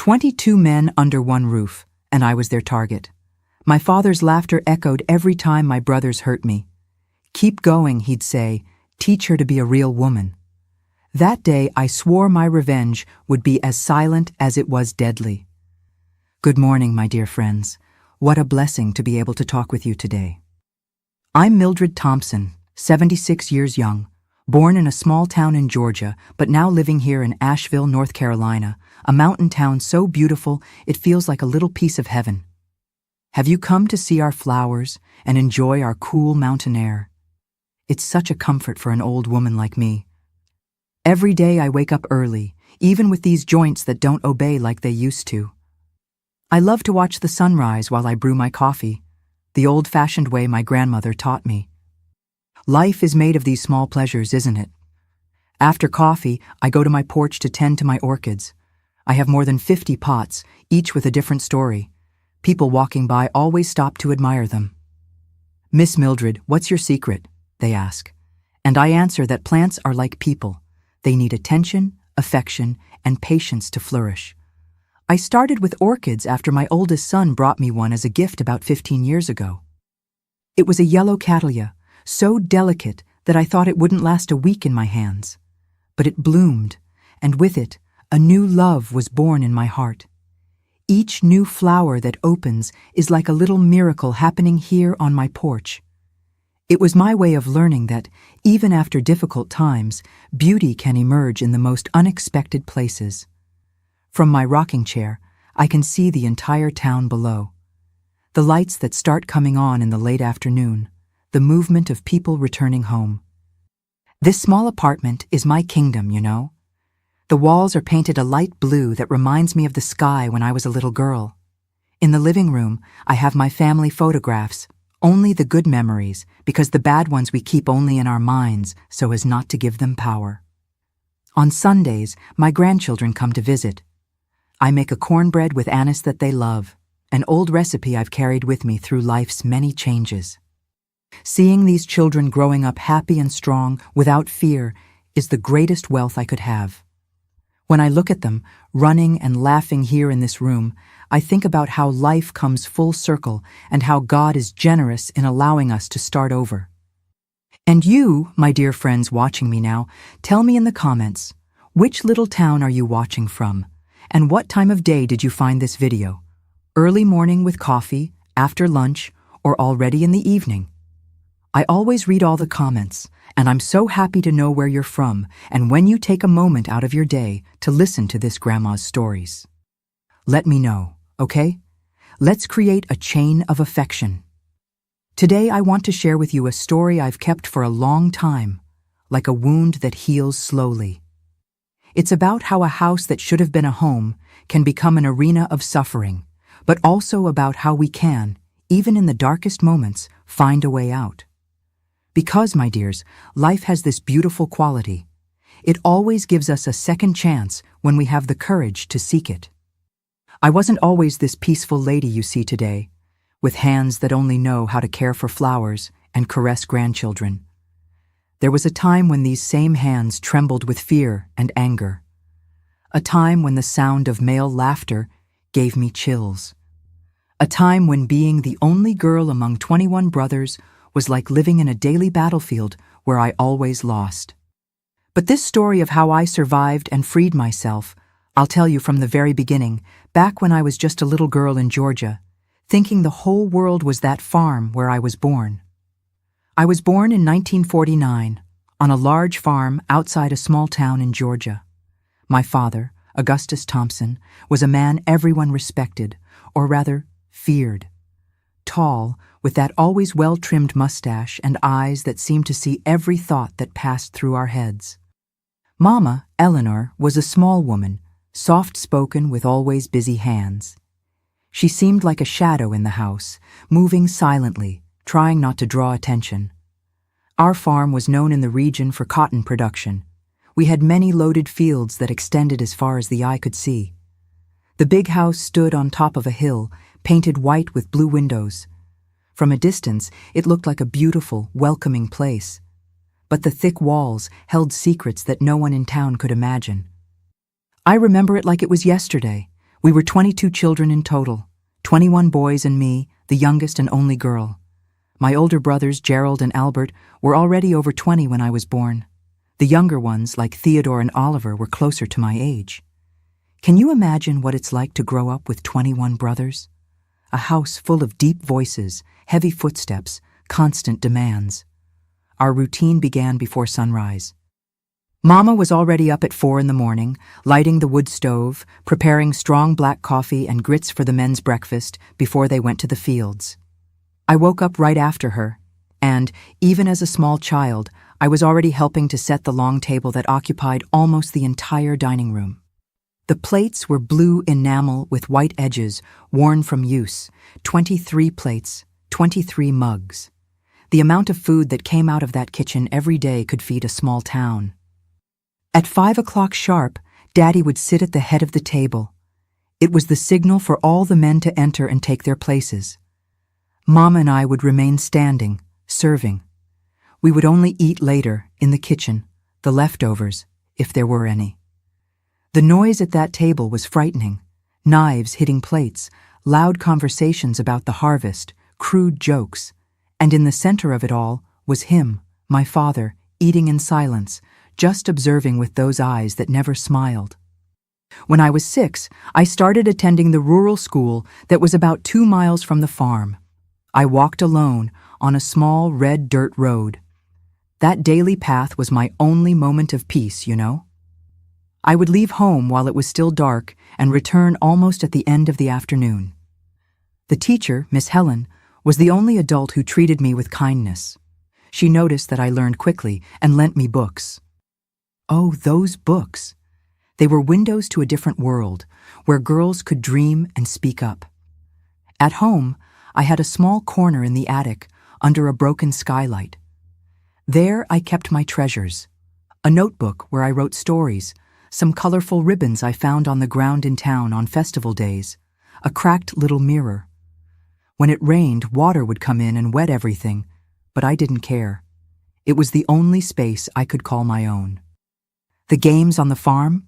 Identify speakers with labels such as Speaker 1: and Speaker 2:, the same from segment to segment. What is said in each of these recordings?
Speaker 1: 22 men under one roof, and I was their target. My father's laughter echoed every time my brothers hurt me. "Keep going," he'd say. "Teach her to be a real woman." That day I swore my revenge would be as silent as it was deadly. Good morning, my dear friends. What a blessing to be able to talk with you today. I'm Mildred Thompson, 76 years young, born in a small town in Georgia, but now living here in Asheville, North Carolina, a mountain town so beautiful it feels like a little piece of heaven. Have you come to see our flowers and enjoy our cool mountain air? It's such a comfort for an old woman like me. Every day I wake up early, even with these joints that don't obey like they used to. I love to watch the sunrise while I brew my coffee, the old-fashioned way my grandmother taught me. Life is made of these small pleasures, isn't it? After coffee, I go to my porch to tend to my orchids. I have more than 50 pots, each with a different story. People walking by always stop to admire them. "Miss Mildred, what's your secret?" they ask. And I answer that plants are like people. They need attention, affection, and patience to flourish. I started with orchids after my oldest son brought me one as a gift about 15 years ago. It was a yellow cattleya, so delicate that I thought it wouldn't last a week in my hands. But it bloomed, and with it, a new love was born in my heart. Each new flower that opens is like a little miracle happening here on my porch. It was my way of learning that, even after difficult times, beauty can emerge in the most unexpected places. From my rocking chair, I can see the entire town below. The lights that start coming on in the late afternoon, the movement of people returning home. This small apartment is my kingdom, you know. The walls are painted a light blue that reminds me of the sky when I was a little girl. In the living room, I have my family photographs, only the good memories, because the bad ones we keep only in our minds so as not to give them power. On Sundays, my grandchildren come to visit. I make a cornbread with anise that they love, an old recipe I've carried with me through life's many changes. Seeing these children growing up happy and strong, without fear, is the greatest wealth I could have. When I look at them, running and laughing here in this room, I think about how life comes full circle and how God is generous in allowing us to start over. And you, my dear friends watching me now, tell me in the comments, which little town are you watching from? And what time of day did you find this video? Early morning with coffee, after lunch, or already in the evening? I always read all the comments, and I'm so happy to know where you're from and when you take a moment out of your day to listen to this grandma's stories. Let me know, okay? Let's create a chain of affection. Today I want to share with you a story I've kept for a long time, like a wound that heals slowly. It's about how a house that should have been a home can become an arena of suffering, but also about how we can, even in the darkest moments, find a way out. Because, my dears, life has this beautiful quality. It always gives us a second chance when we have the courage to seek it. I wasn't always this peaceful lady you see today, with hands that only know how to care for flowers and caress grandchildren. There was a time when these same hands trembled with fear and anger. A time when the sound of male laughter gave me chills. A time when being the only girl among 21 brothers was like living in a daily battlefield where I always lost. But this story of how I survived and freed myself, I'll tell you from the very beginning, back when I was just a little girl in Georgia, thinking the whole world was that farm where I was born. I was born in 1949, on a large farm outside a small town in Georgia. My father, Augustus Thompson, was a man everyone respected, or rather, feared. Tall, with that always well-trimmed mustache and eyes that seemed to see every thought that passed through our heads. Mama, Eleanor, was a small woman, soft-spoken with always busy hands. She seemed like a shadow in the house, moving silently, trying not to draw attention. Our farm was known in the region for cotton production. We had many loaded fields that extended as far as the eye could see. The big house stood on top of a hill, painted white with blue windows. From a distance, it looked like a beautiful, welcoming place. But the thick walls held secrets that no one in town could imagine. I remember it like it was yesterday, We were 22 children in total, 21 boys and me, the youngest and only girl. My older brothers, Gerald and Albert, were already over 20 when I was born. The younger ones, like Theodore and Oliver, were closer to my age. Can you imagine what it's like to grow up with 21 brothers? A house full of deep voices, heavy footsteps, constant demands. Our routine began before sunrise. Mama was already up at 4 in the morning, lighting the wood stove, preparing strong black coffee and grits for the men's breakfast before they went to the fields. I woke up right after her, and, even as a small child, I was already helping to set the long table that occupied almost the entire dining room. The plates were blue enamel with white edges, worn from use, 23 plates, 23 mugs. The amount of food that came out of that kitchen every day could feed a small town. At 5 o'clock sharp, Daddy would sit at the head of the table. It was the signal for all the men to enter and take their places. Mama and I would remain standing, serving. We would only eat later, in the kitchen, the leftovers, if there were any. The noise at that table was frightening. Knives hitting plates, loud conversations about the harvest, crude jokes, and in the center of it all was him, my father, eating in silence, just observing with those eyes that never smiled. When I was 6, I started attending the rural school that was about 2 miles from the farm. I walked alone on a small red dirt road. That daily path was my only moment of peace, you know. I would leave home while it was still dark and return almost at the end of the afternoon. The teacher, Miss Helen, was the only adult who treated me with kindness. She noticed that I learned quickly and lent me books. Oh, those books! They were windows to a different world, where girls could dream and speak up. At home, I had a small corner in the attic, under a broken skylight. There I kept my treasures. A notebook where I wrote stories, some colorful ribbons I found on the ground in town on festival days, a cracked little mirror. When it rained, water would come in and wet everything, but I didn't care. It was the only space I could call my own. The games on the farm?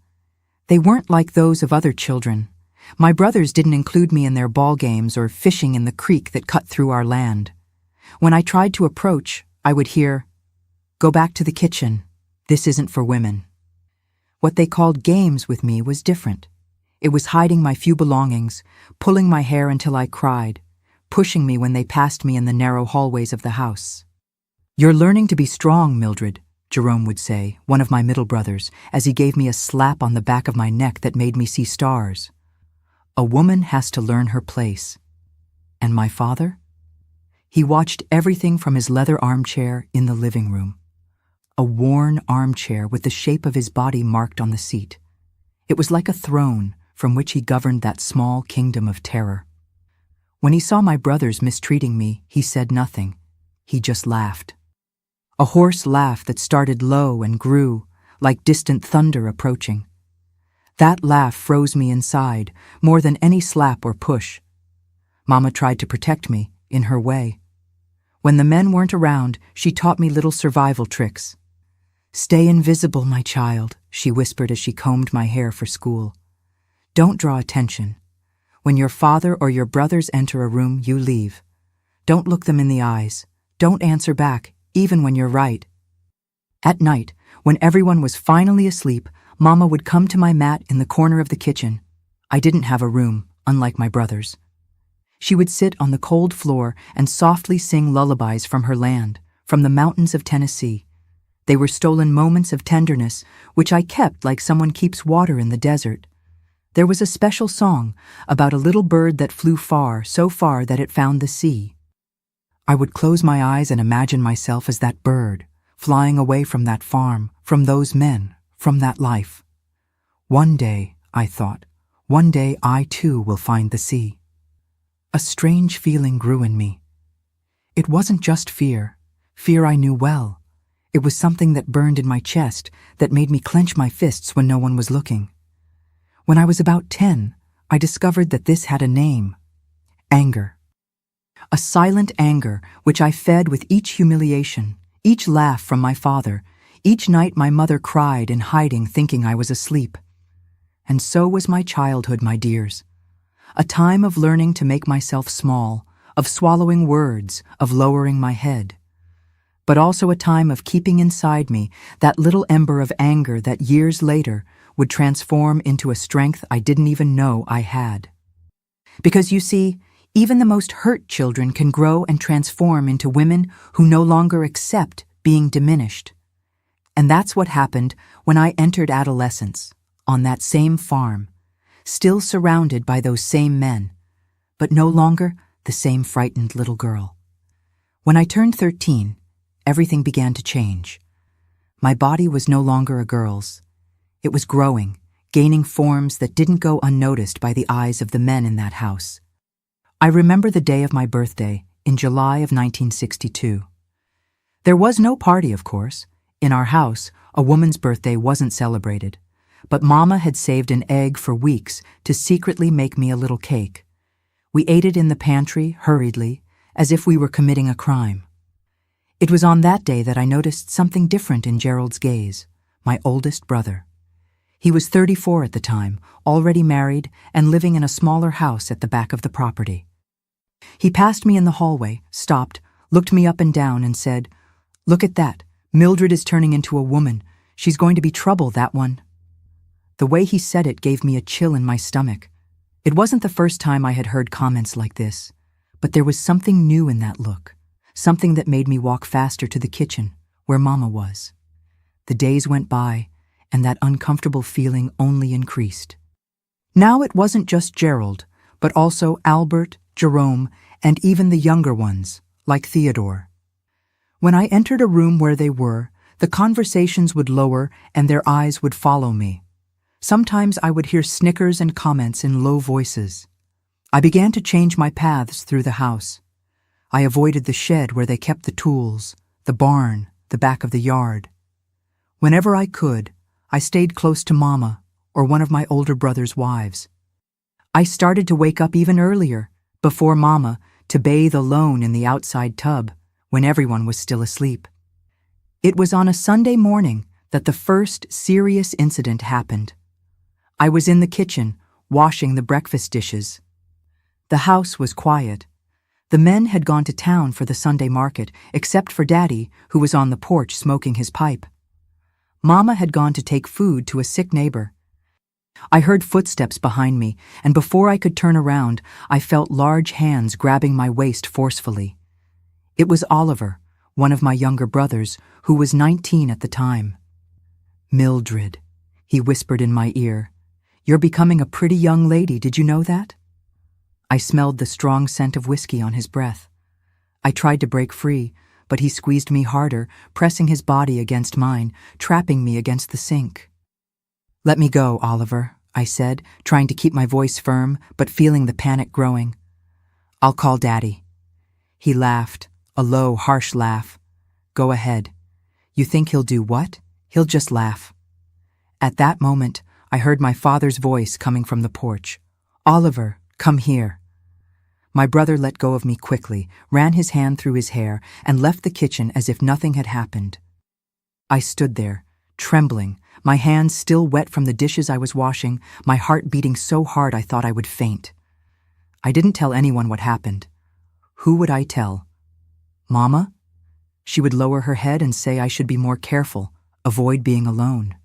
Speaker 1: They weren't like those of other children. My brothers didn't include me in their ball games or fishing in the creek that cut through our land. When I tried to approach, I would hear, "Go back to the kitchen. This isn't for women." What they called games with me was different. It was hiding my few belongings, pulling my hair until I cried, pushing me when they passed me in the narrow hallways of the house. "You're learning to be strong, Mildred," Jerome would say, one of my middle brothers, as he gave me a slap on the back of my neck that made me see stars. "A woman has to learn her place." And my father? He watched everything from his leather armchair in the living room. A worn armchair with the shape of his body marked on the seat. It was like a throne from which he governed that small kingdom of terror. When he saw my brothers mistreating me, he said nothing. He just laughed. A hoarse laugh that started low and grew, like distant thunder approaching. That laugh froze me inside, more than any slap or push. Mama tried to protect me, in her way. When the men weren't around, she taught me little survival tricks. "Stay invisible, my child," she whispered as she combed my hair for school. "Don't draw attention. When your father or your brothers enter a room, you leave. Don't look them in the eyes. Don't answer back, even when you're right." At night, when everyone was finally asleep, Mama would come to my mat in the corner of the kitchen. I didn't have a room, unlike my brothers. She would sit on the cold floor and softly sing lullabies from her land, from the mountains of Tennessee. They were stolen moments of tenderness, which I kept like someone keeps water in the desert. There was a special song about a little bird that flew far, so far that it found the sea. I would close my eyes and imagine myself as that bird, flying away from that farm, from those men, from that life. One day, I thought, one day I too will find the sea. A strange feeling grew in me. It wasn't just fear I knew well. It was something that burned in my chest, that made me clench my fists when no one was looking. When I was about 10, I discovered that this had a name: anger. A silent anger which I fed with each humiliation, each laugh from my father, each night my mother cried in hiding thinking I was asleep. And so was my childhood, my dears. A time of learning to make myself small, of swallowing words, of lowering my head. But also a time of keeping inside me that little ember of anger that years later would transform into a strength I didn't even know I had. Because you see, even the most hurt children can grow and transform into women who no longer accept being diminished. And that's what happened when I entered adolescence, on that same farm, still surrounded by those same men, but no longer the same frightened little girl. When I turned 13, everything began to change. My body was no longer a girl's. It was growing, gaining forms that didn't go unnoticed by the eyes of the men in that house. I remember the day of my birthday in July of 1962. There was no party, of course. In our house, a woman's birthday wasn't celebrated, but Mama had saved an egg for weeks to secretly make me a little cake. We ate it in the pantry, hurriedly, as if we were committing a crime. It was on that day that I noticed something different in Gerald's gaze, my oldest brother. He was 34 at the time, already married and living in a smaller house at the back of the property. He passed me in the hallway, stopped, looked me up and down and said, "Look at that. Mildred is turning into a woman. She's going to be trouble, that one." The way he said it gave me a chill in my stomach. It wasn't the first time I had heard comments like this, but there was something new in that look, something that made me walk faster to the kitchen, where Mama was. The days went by, and that uncomfortable feeling only increased. Now it wasn't just Gerald, but also Albert, Jerome, and even the younger ones, like Theodore. When I entered a room where they were, the conversations would lower and their eyes would follow me. Sometimes I would hear snickers and comments in low voices. I began to change my paths through the house. I avoided the shed where they kept the tools, the barn, the back of the yard. Whenever I could, I stayed close to Mama or one of my older brother's wives. I started to wake up even earlier, before Mama, to bathe alone in the outside tub when everyone was still asleep. It was on a Sunday morning that the first serious incident happened. I was in the kitchen, washing the breakfast dishes. The house was quiet. The men had gone to town for the Sunday market, except for Daddy, who was on the porch smoking his pipe. Mama had gone to take food to a sick neighbor. I heard footsteps behind me, and before I could turn around, I felt large hands grabbing my waist forcefully. It was Oliver, one of my younger brothers, who was 19 at the time. "Mildred," he whispered in my ear, "you're becoming a pretty young lady, did you know that?" I smelled the strong scent of whiskey on his breath. I tried to break free, but he squeezed me harder, pressing his body against mine, trapping me against the sink. "Let me go, Oliver," I said, trying to keep my voice firm, but feeling the panic growing. "I'll call Daddy." He laughed, a low, harsh laugh. "Go ahead. You think he'll do what? He'll just laugh." At that moment, I heard my father's voice coming from the porch. "Oliver, come here." My brother let go of me quickly, ran his hand through his hair, and left the kitchen as if nothing had happened. I stood there, trembling, my hands still wet from the dishes I was washing, my heart beating so hard I thought I would faint. I didn't tell anyone what happened. Who would I tell? Mama? She would lower her head and say I should be more careful, avoid being alone.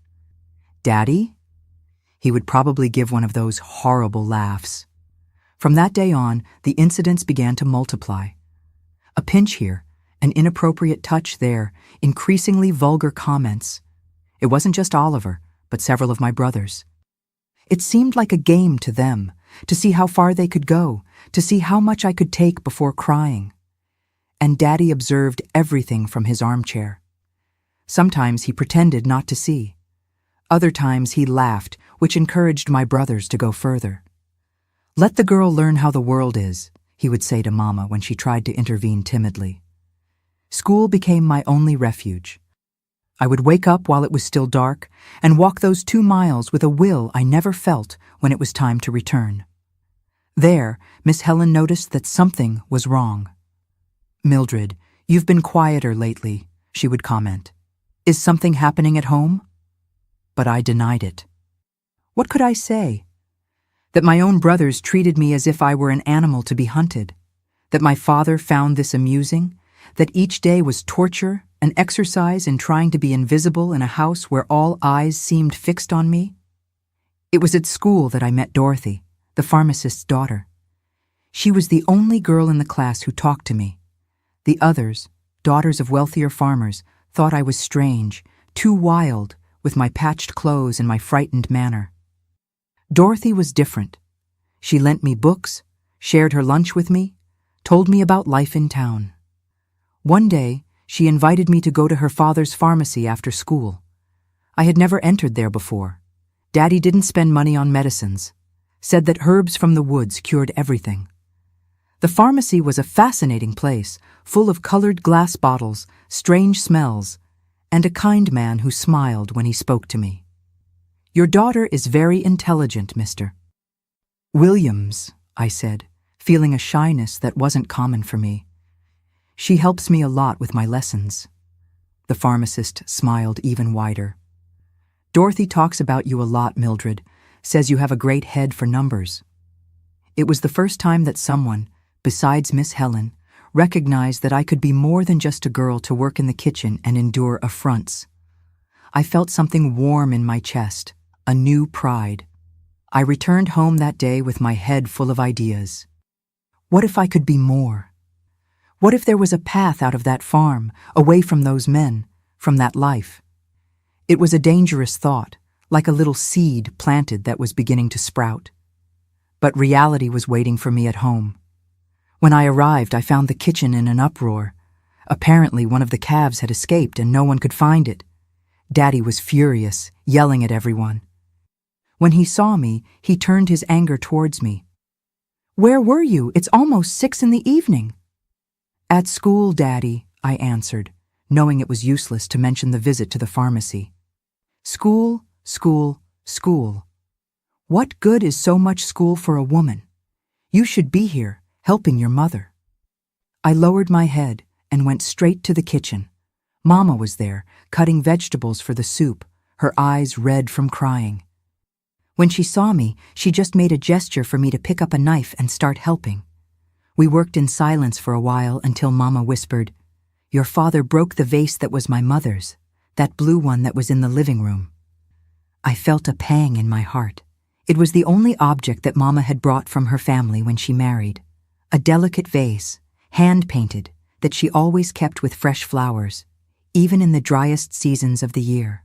Speaker 1: Daddy? He would probably give one of those horrible laughs. From that day on, the incidents began to multiply. A pinch here, an inappropriate touch there, increasingly vulgar comments. It wasn't just Oliver, but several of my brothers. It seemed like a game to them, to see how far they could go, to see how much I could take before crying. And Daddy observed everything from his armchair. Sometimes he pretended not to see. Other times he laughed, which encouraged my brothers to go further. "Let the girl learn how the world is," he would say to Mama when she tried to intervene timidly. School became my only refuge. I would wake up while it was still dark and walk those 2 miles with a will I never felt when it was time to return. There, Miss Helen noticed that something was wrong. "Mildred, you've been quieter lately," she would comment. "Is something happening at home?" But I denied it. What could I say? That my own brothers treated me as if I were an animal to be hunted? That my father found this amusing? That each day was torture, an exercise in trying to be invisible in a house where all eyes seemed fixed on me? It was at school that I met Dorothy, the pharmacist's daughter. She was the only girl in the class who talked to me. The others, daughters of wealthier farmers, thought I was strange, too wild, with my patched clothes and my frightened manner. Dorothy was different. She lent me books, shared her lunch with me, told me about life in town. One day, she invited me to go to her father's pharmacy after school. I had never entered there before. Daddy didn't spend money on medicines, said that herbs from the woods cured everything. The pharmacy was a fascinating place, full of colored glass bottles, strange smells, and a kind man who smiled when he spoke to me. "Your daughter is very intelligent, Mr. Williams," I said, feeling a shyness that wasn't common for me. "She helps me a lot with my lessons." The pharmacist smiled even wider. "Dorothy talks about you a lot, Mildred, says you have a great head for numbers." It was the first time that someone, besides Miss Helen, recognized that I could be more than just a girl to work in the kitchen and endure affronts. I felt something warm in my chest, a new pride. I returned home that day with my head full of ideas. What if I could be more? What if there was a path out of that farm, away from those men, from that life? It was a dangerous thought, like a little seed planted that was beginning to sprout. But reality was waiting for me at home. When I arrived, I found the kitchen in an uproar. Apparently, one of the calves had escaped and no one could find it. Daddy was furious, yelling at everyone. When he saw me, he turned his anger towards me. "Where were you? It's almost 6 p.m. "At school, Daddy," I answered, knowing it was useless to mention the visit to the pharmacy. School, school, school. What good is so much school for a woman? You should be here, helping your mother. I lowered my head and went straight to the kitchen. Mama was there, cutting vegetables for the soup, her eyes red from crying. When she saw me, she just made a gesture for me to pick up a knife and start helping. We worked in silence for a while until Mama whispered, "Your father broke the vase that was my mother's, that blue one that was in the living room." I felt a pang in my heart. It was the only object that Mama had brought from her family when she married. A delicate vase, hand-painted, that she always kept with fresh flowers, even in the driest seasons of the year.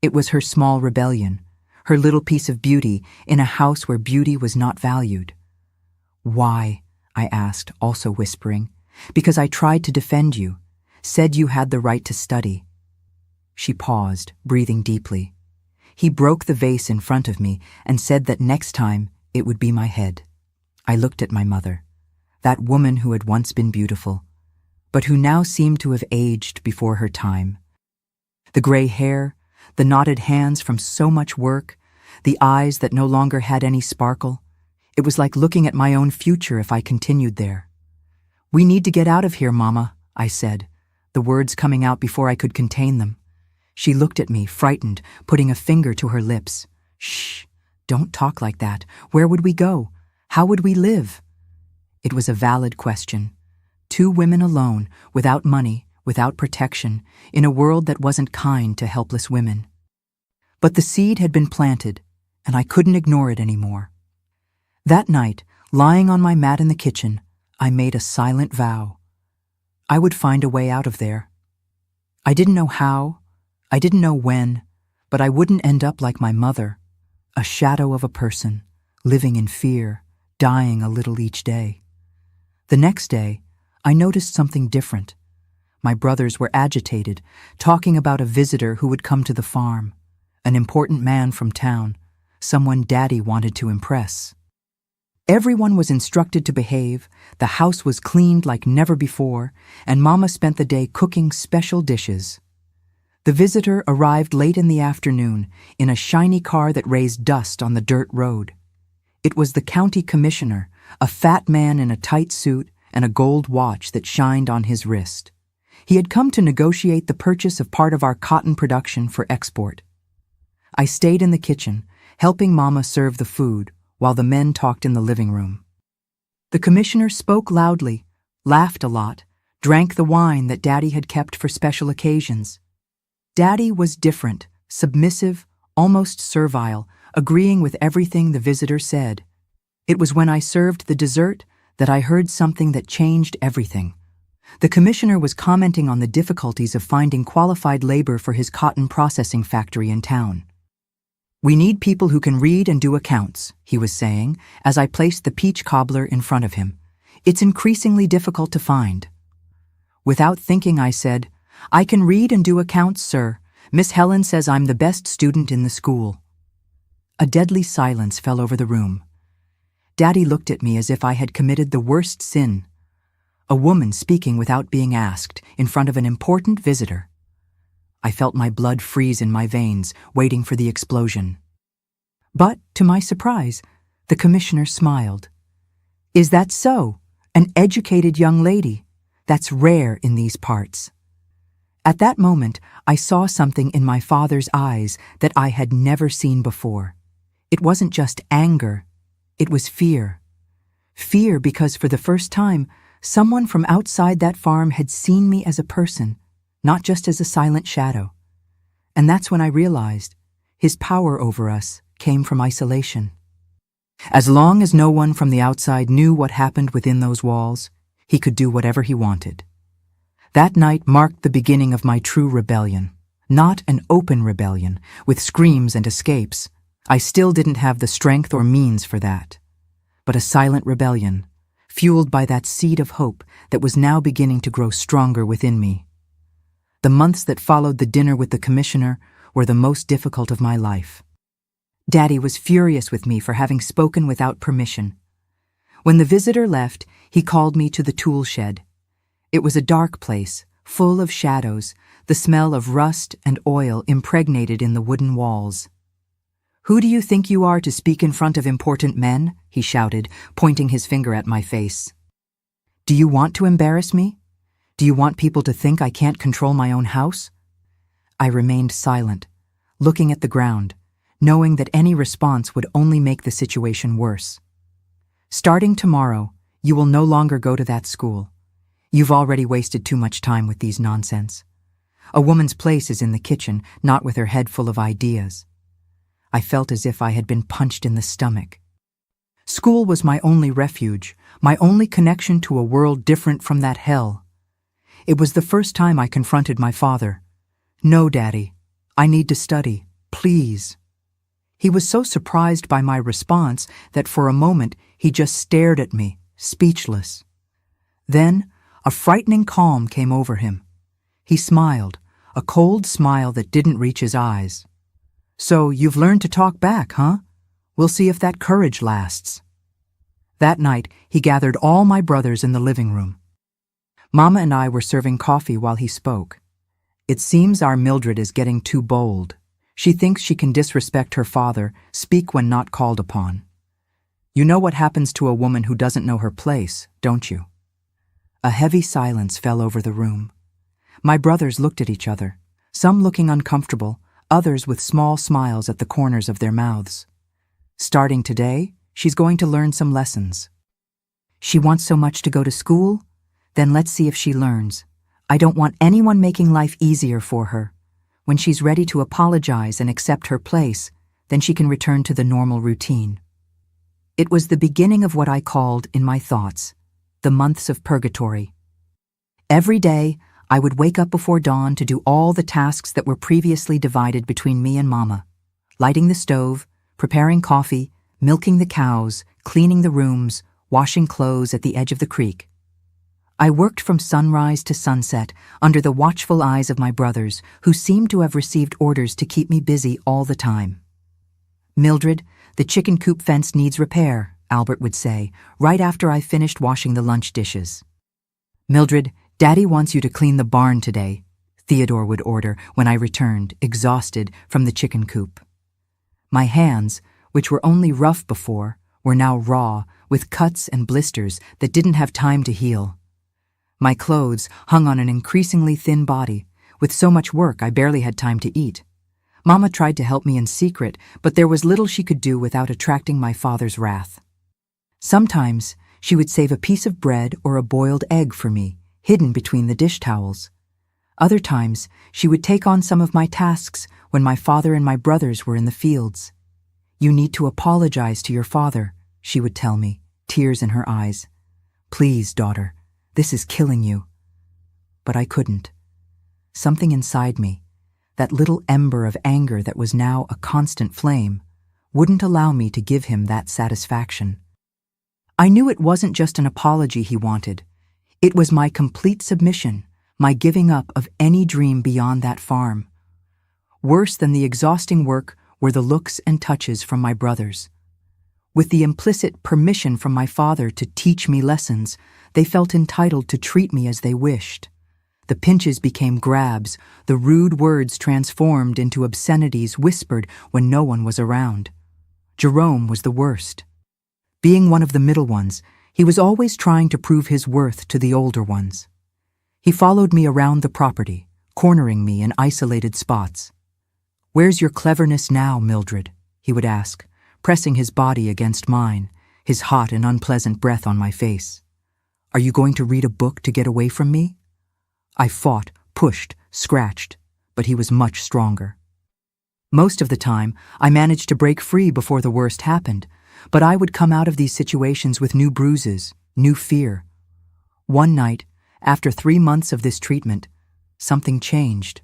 Speaker 1: It was her small rebellion, her little piece of beauty in a house where beauty was not valued. "Why?" I asked, also whispering. "Because I tried to defend you, said you had the right to study." She paused, breathing deeply. He broke the vase in front of me and said that next time it would be my head. I looked at my mother, that woman who had once been beautiful, but who now seemed to have aged before her time. The gray hair, the knotted hands from so much work, the eyes that no longer had any sparkle. It was like looking at my own future if I continued there. "We need to get out of here, Mama," I said, the words coming out before I could contain them. She looked at me, frightened, putting a finger to her lips. "Shh, don't talk like that. Where would we go? How would we live?" It was a valid question. 2 women alone, without money, without protection, in a world that wasn't kind to helpless women. But the seed had been planted, and I couldn't ignore it anymore. That night, lying on my mat in the kitchen, I made a silent vow. I would find a way out of there. I didn't know how, I didn't know when, but I wouldn't end up like my mother, a shadow of a person, living in fear, dying a little each day. The next day, I noticed something different. My brothers were agitated, talking about a visitor who would come to the farm, an important man from town, someone Daddy wanted to impress. Everyone was instructed to behave, the house was cleaned like never before, and Mama spent the day cooking special dishes. The visitor arrived late in the afternoon in a shiny car that raised dust on the dirt road. It was the county commissioner, a fat man in a tight suit and a gold watch that shined on his wrist. He had come to negotiate the purchase of part of our cotton production for export. I stayed in the kitchen, helping Mama serve the food while the men talked in the living room. The commissioner spoke loudly, laughed a lot, drank the wine that Daddy had kept for special occasions. Daddy was different, submissive, almost servile, agreeing with everything the visitor said. It was when I served the dessert that I heard something that changed everything. The commissioner was commenting on the difficulties of finding qualified labor for his cotton processing factory in town. "We need people who can read and do accounts," he was saying, as I placed the peach cobbler in front of him. "It's increasingly difficult to find." Without thinking, I said, "I can read and do accounts, sir. Miss Helen says I'm the best student in the school." A deadly silence fell over the room. Daddy looked at me as if I had committed the worst sin. A woman speaking without being asked, in front of an important visitor. I felt my blood freeze in my veins, waiting for the explosion. But, to my surprise, the commissioner smiled. "Is that so? An educated young lady? That's rare in these parts." At that moment, I saw something in my father's eyes that I had never seen before. It wasn't just anger, it was fear. Fear because for the first time, someone from outside that farm had seen me as a person, not just as a silent shadow. And that's when I realized his power over us came from isolation. As long as no one from the outside knew what happened within those walls, he could do whatever he wanted. That night marked the beginning of my true rebellion. Not an open rebellion, with screams and escapes. I still didn't have the strength or means for that. But a silent rebellion, fueled by that seed of hope that was now beginning to grow stronger within me. The months that followed the dinner with the commissioner were the most difficult of my life. Daddy was furious with me for having spoken without permission. When the visitor left, he called me to the tool shed. It was a dark place, full of shadows, the smell of rust and oil impregnated in the wooden walls. "Who do you think you are to speak in front of important men?" he shouted, pointing his finger at my face. "Do you want to embarrass me? Do you want people to think I can't control my own house?" I remained silent, looking at the ground, knowing that any response would only make the situation worse. "Starting tomorrow, you will no longer go to that school. You've already wasted too much time with these nonsense. A woman's place is in the kitchen, not with her head full of ideas." I felt as if I had been punched in the stomach. School was my only refuge, my only connection to a world different from that hell. It was the first time I confronted my father. "No, Daddy, I need to study, please." He was so surprised by my response that for a moment he just stared at me, speechless. Then, a frightening calm came over him. He smiled, a cold smile that didn't reach his eyes. "So you've learned to talk back, huh? We'll see if that courage lasts." That night, he gathered all my brothers in the living room. Mama and I were serving coffee while he spoke. "It seems our Mildred is getting too bold. She thinks she can disrespect her father, speak when not called upon. You know what happens to a woman who doesn't know her place, don't you?" A heavy silence fell over the room. My brothers looked at each other, some looking uncomfortable, others with small smiles at the corners of their mouths. "Starting today, she's going to learn some lessons." "She wants so much to go to school? Then let's see if she learns. I don't want anyone making life easier for her. When she's ready to apologize and accept her place, then she can return to the normal routine." It was the beginning of what I called, in my thoughts, the months of purgatory. Every day, I would wake up before dawn to do all the tasks that were previously divided between me and Mama. Lighting the stove, preparing coffee, milking the cows, cleaning the rooms, washing clothes at the edge of the creek. I worked from sunrise to sunset under the watchful eyes of my brothers, who seemed to have received orders to keep me busy all the time. "Mildred, the chicken coop fence needs repair," Albert would say, right after I finished washing the lunch dishes. "Mildred, Daddy wants you to clean the barn today," Theodore would order when I returned, exhausted, from the chicken coop. My hands, which were only rough before, were now raw, with cuts and blisters that didn't have time to heal. My clothes hung on an increasingly thin body. With so much work, I barely had time to eat. Mama tried to help me in secret, but there was little she could do without attracting my father's wrath. Sometimes she would save a piece of bread or a boiled egg for me, hidden between the dish towels. Other times, she would take on some of my tasks when my father and my brothers were in the fields. "You need to apologize to your father," she would tell me, tears in her eyes. "Please, daughter, this is killing you." But I couldn't. Something inside me, that little ember of anger that was now a constant flame, wouldn't allow me to give him that satisfaction. I knew it wasn't just an apology he wanted. It was my complete submission, my giving up of any dream beyond that farm. Worse than the exhausting work were the looks and touches from my brothers. With the implicit permission from my father to teach me lessons, they felt entitled to treat me as they wished. The pinches became grabs, the rude words transformed into obscenities whispered when no one was around. Jerome was the worst. Being one of the middle ones, he was always trying to prove his worth to the older ones. He followed me around the property, cornering me in isolated spots. "Where's your cleverness now, Mildred?" he would ask, pressing his body against mine, his hot and unpleasant breath on my face. "Are you going to read a book to get away from me?" I fought, pushed, scratched, but he was much stronger. Most of the time, I managed to break free before the worst happened, but I would come out of these situations with new bruises, new fear. One night, after 3 months of this treatment, something changed.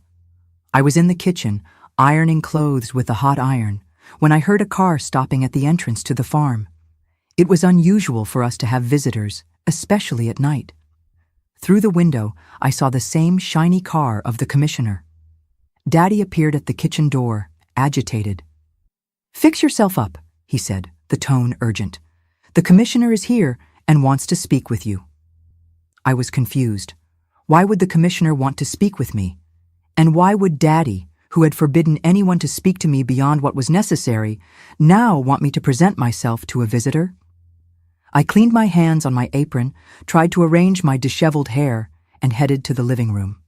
Speaker 1: I was in the kitchen, ironing clothes with the hot iron, when I heard a car stopping at the entrance to the farm. It was unusual for us to have visitors, especially at night. Through the window, I saw the same shiny car of the commissioner. Daddy appeared at the kitchen door, agitated. "Fix yourself up," he said, the tone urgent. "The commissioner is here and wants to speak with you." I was confused. Why would the commissioner want to speak with me? And why would Daddy, who had forbidden anyone to speak to me beyond what was necessary, now want me to present myself to a visitor? I cleaned my hands on my apron, tried to arrange my disheveled hair, and headed to the living room.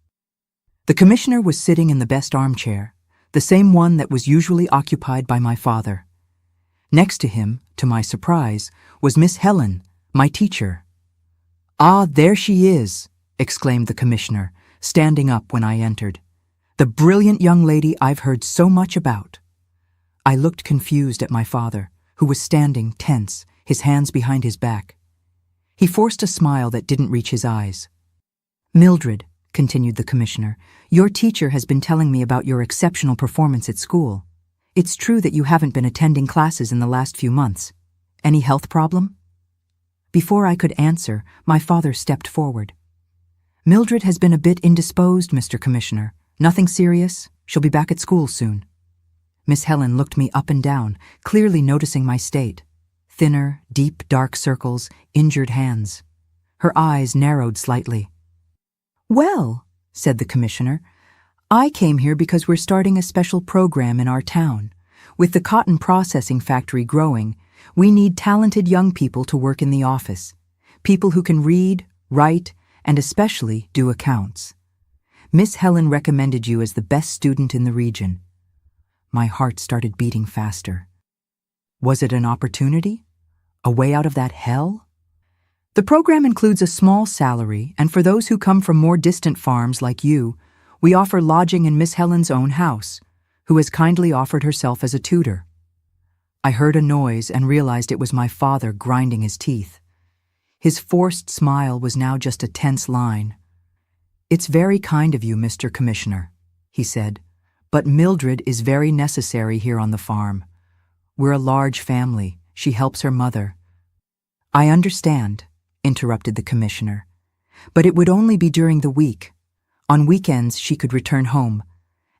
Speaker 1: The commissioner was sitting in the best armchair, the same one that was usually occupied by my father. Next to him, to my surprise, was Miss Helen, my teacher. "Ah, there she is," exclaimed the commissioner, standing up when I entered. "The brilliant young lady I've heard so much about." I looked confused at my father, who was standing tense, his hands behind his back. He forced a smile that didn't reach his eyes. "Mildred," continued the commissioner, "your teacher has been telling me about your exceptional performance at school. It's true that you haven't been attending classes in the last few months. Any health problem?" Before I could answer, my father stepped forward. "Mildred has been a bit indisposed, Mr. Commissioner. Nothing serious. She'll be back at school soon." Miss Helen looked me up and down, clearly noticing my state. Thinner, deep, dark circles, injured hands. Her eyes narrowed slightly. "Well," said the commissioner, "I came here because we're starting a special program in our town. With the cotton processing factory growing, we need talented young people to work in the office. People who can read, write, and especially do accounts. Miss Helen recommended you as the best student in the region." My heart started beating faster. Was it an opportunity? A way out of that hell? "The program includes a small salary, and for those who come from more distant farms like you, we offer lodging in Miss Helen's own house, who has kindly offered herself as a tutor." I heard a noise and realized it was my father grinding his teeth. His forced smile was now just a tense line. "It's very kind of you, Mr. Commissioner," he said, "but Mildred is very necessary here on the farm. We're a large family. She helps her mother." "I understand," interrupted the commissioner, "but it would only be during the week. On weekends she could return home,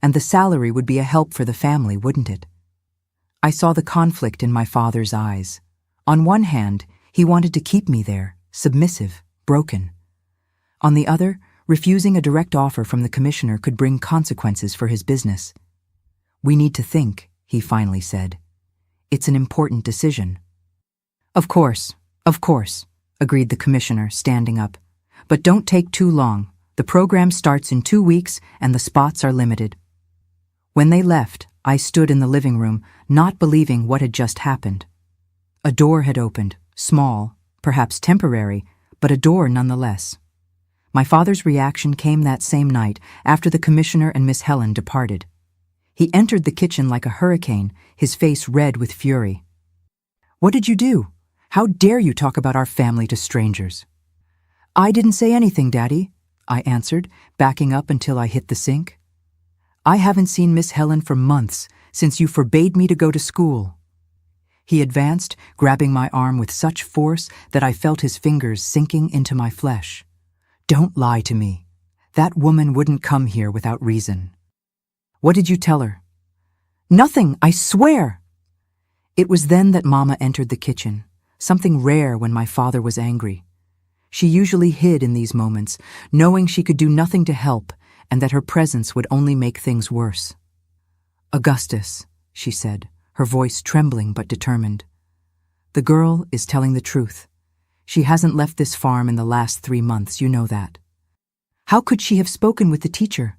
Speaker 1: and the salary would be a help for the family, wouldn't it?" I saw the conflict in my father's eyes. On one hand, he wanted to keep me there, submissive, broken. On the other, refusing a direct offer from the commissioner could bring consequences for his business. "We need to think," he finally said. "It's an important decision." Of course," agreed the commissioner, standing up. "But don't take too long. The program starts in 2 weeks and the spots are limited." When they left, I stood in the living room, not believing what had just happened. A door had opened, small, perhaps temporary, but a door nonetheless. My father's reaction came that same night after the commissioner and Miss Helen departed. He entered the kitchen like a hurricane, his face red with fury. "What did you do? How dare you talk about our family to strangers?" "I didn't say anything, Daddy," I answered, backing up until I hit the sink. "I haven't seen Miss Helen for months, since you forbade me to go to school." He advanced, grabbing my arm with such force that I felt his fingers sinking into my flesh. "Don't lie to me. That woman wouldn't come here without reason." "What did you tell her?" "Nothing, I swear." It was then that Mama entered the kitchen, something rare when my father was angry. She usually hid in these moments, knowing she could do nothing to help and that her presence would only make things worse. "Augustus," she said, her voice trembling but determined. "The girl is telling the truth. She hasn't left this farm in the last 3 months, you know that." "How could she have spoken with the teacher?"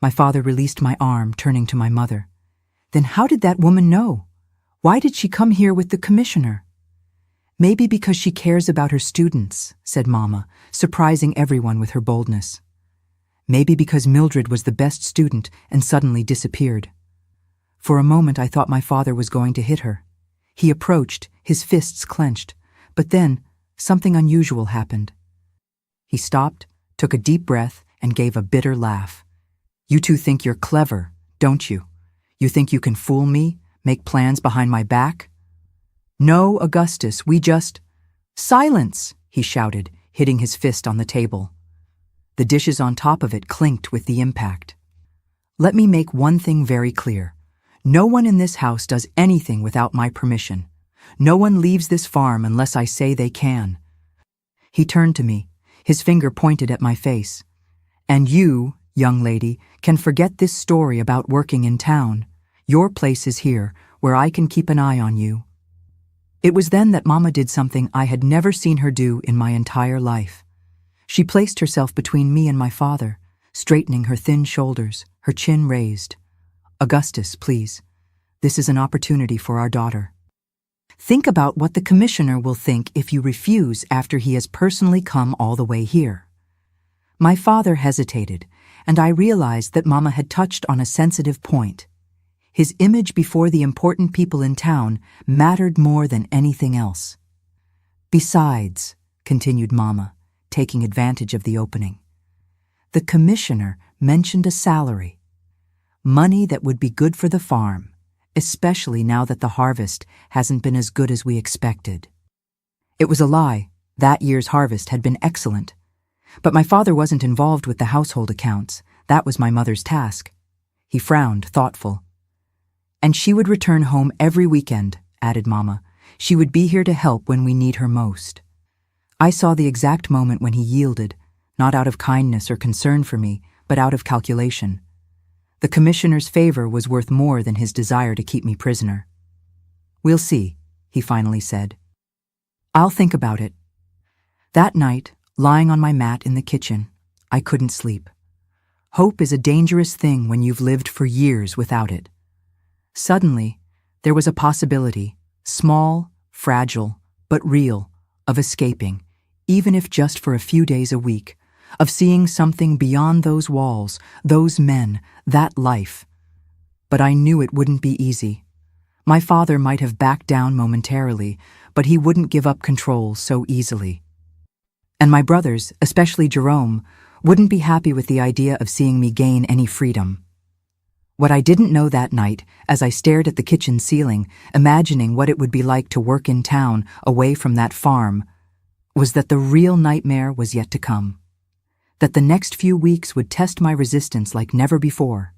Speaker 1: My father released my arm, turning to my mother. "Then how did that woman know? Why did she come here with the commissioner?" "Maybe because she cares about her students," said Mama, surprising everyone with her boldness. "Maybe because Mildred was the best student and suddenly disappeared." For a moment I thought my father was going to hit her. He approached, his fists clenched, but then something unusual happened. He stopped, took a deep breath, and gave a bitter laugh. "You two think you're clever, don't you? You think you can fool me, make plans behind my back?" "No, Augustus, we just—" "Silence!" he shouted, hitting his fist on the table. The dishes on top of it clinked with the impact. "Let me make one thing very clear. No one in this house does anything without my permission. No one leaves this farm unless I say they can." He turned to me, his finger pointed at my face. "And you, young lady, can forget this story about working in town. Your place is here, where I can keep an eye on you." It was then that Mama did something I had never seen her do in my entire life. She placed herself between me and my father, straightening her thin shoulders, her chin raised. "Augustus, please. This is an opportunity for our daughter. Think about what the commissioner will think if you refuse after he has personally come all the way here." My father hesitated, and I realized that Mama had touched on a sensitive point. His image before the important people in town mattered more than anything else. "Besides," continued Mama, taking advantage of the opening, "the commissioner mentioned a salary. Money that would be good for the farm, especially now that the harvest hasn't been as good as we expected." It was a lie. That year's harvest had been excellent. But my father wasn't involved with the household accounts. That was my mother's task. He frowned, thoughtful. "And she would return home every weekend," added Mama. "She would be here to help when we need her most." I saw the exact moment when he yielded, not out of kindness or concern for me, but out of calculation. The commissioner's favor was worth more than his desire to keep me prisoner. "We'll see," he finally said. "I'll think about it." That night, lying on my mat in the kitchen, I couldn't sleep. Hope is a dangerous thing when you've lived for years without it. Suddenly, there was a possibility, small, fragile, but real, of escaping, even if just for a few days a week, of seeing something beyond those walls, those men, that life. But I knew it wouldn't be easy. My father might have backed down momentarily, but he wouldn't give up control so easily. And my brothers, especially Jerome, wouldn't be happy with the idea of seeing me gain any freedom. What I didn't know that night, as I stared at the kitchen ceiling, imagining what it would be like to work in town, away from that farm, was that the real nightmare was yet to come. That the next few weeks would test my resistance like never before.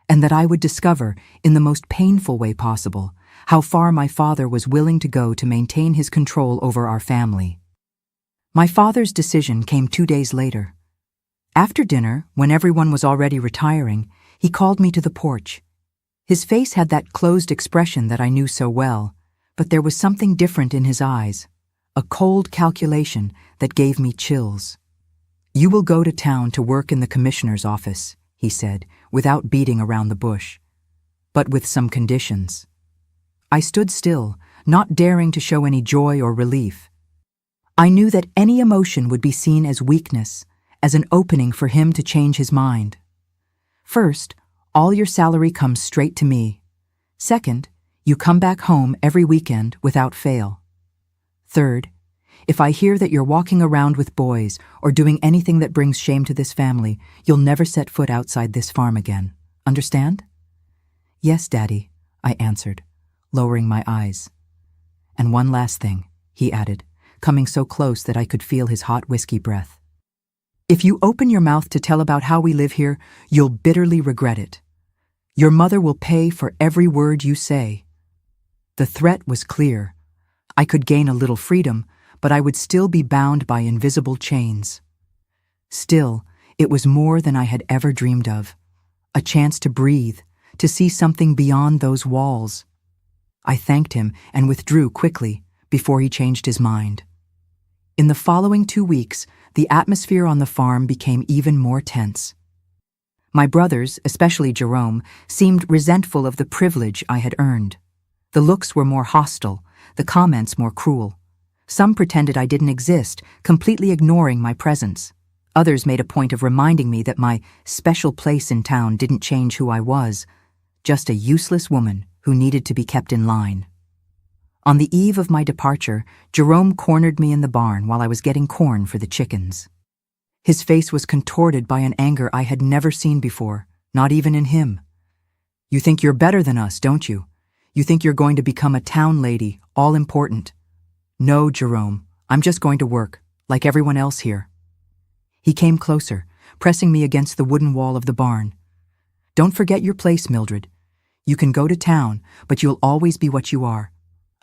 Speaker 1: And that I would discover, in the most painful way possible, how far my father was willing to go to maintain his control over our family. My father's decision came 2 days later. After dinner, when everyone was already retiring, he called me to the porch. His face had that closed expression that I knew so well, but there was something different in his eyes, a cold calculation that gave me chills. "You will go to town to work in the commissioner's office," he said, without beating around the bush. but with some conditions. I stood still, not daring to show any joy or relief. I knew that any emotion would be seen as weakness, as an opening for him to change his mind. First, all your salary comes straight to me. Second, you come back home every weekend without fail. Third, if I hear that you're walking around with boys or doing anything that brings shame to this family, you'll never set foot outside this farm again. Understand? Yes, Daddy, I answered, lowering my eyes. And one last thing, he added, coming so close that I could feel his hot whiskey breath. If you open your mouth to tell about how we live here, you'll bitterly regret it. Your mother will pay for every word you say. The threat was clear. I could gain a little freedom, but I would still be bound by invisible chains. Still, it was more than I had ever dreamed of. A chance to breathe, to see something beyond those walls. I thanked him and withdrew quickly before he changed his mind. In the following 2 weeks, the atmosphere on the farm became even more tense. My brothers, especially Jerome, seemed resentful of the privilege I had earned. The looks were more hostile, the comments more cruel. Some pretended I didn't exist, completely ignoring my presence. Others made a point of reminding me that my special place in town didn't change who I was, just a useless woman who needed to be kept in line. On the eve of my departure, Jerome cornered me in the barn while I was getting corn for the chickens. His face was contorted by an anger I had never seen before, not even in him. You think you're better than us, don't you? You think you're going to become a town lady, all important. No, Jerome, I'm just going to work, like everyone else here. He came closer, pressing me against the wooden wall of the barn. Don't forget your place, Mildred. You can go to town, but you'll always be what you are.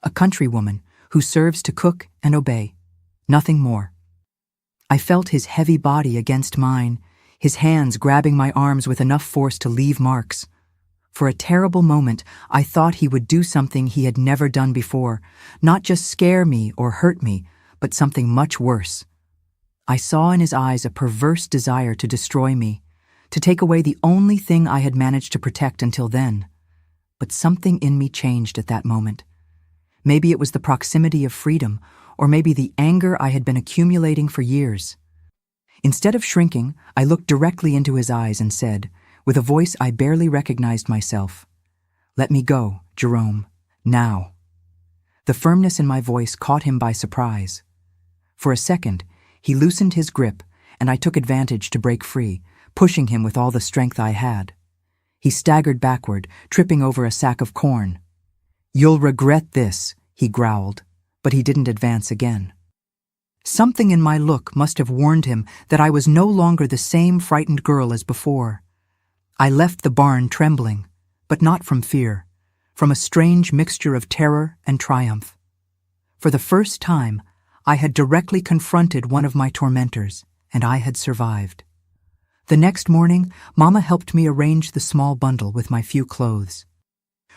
Speaker 1: A countrywoman who serves to cook and obey. Nothing more. I felt his heavy body against mine, his hands grabbing my arms with enough force to leave marks. For a terrible moment, I thought he would do something he had never done before, not just scare me or hurt me, but something much worse. I saw in his eyes a perverse desire to destroy me, to take away the only thing I had managed to protect until then. But something in me changed at that moment. Maybe it was the proximity of freedom, or maybe the anger I had been accumulating for years. Instead of shrinking, I looked directly into his eyes and said, with a voice I barely recognized myself, "Let me go, Jerome, now." The firmness in my voice caught him by surprise. For a second, he loosened his grip, and I took advantage to break free, pushing him with all the strength I had. He staggered backward, tripping over a sack of corn. "You'll regret this," he growled, but he didn't advance again. Something in my look must have warned him that I was no longer the same frightened girl as before. I left the barn trembling, but not from fear, from a strange mixture of terror and triumph. For the first time, I had directly confronted one of my tormentors, and I had survived. The next morning, Mama helped me arrange the small bundle with my few clothes.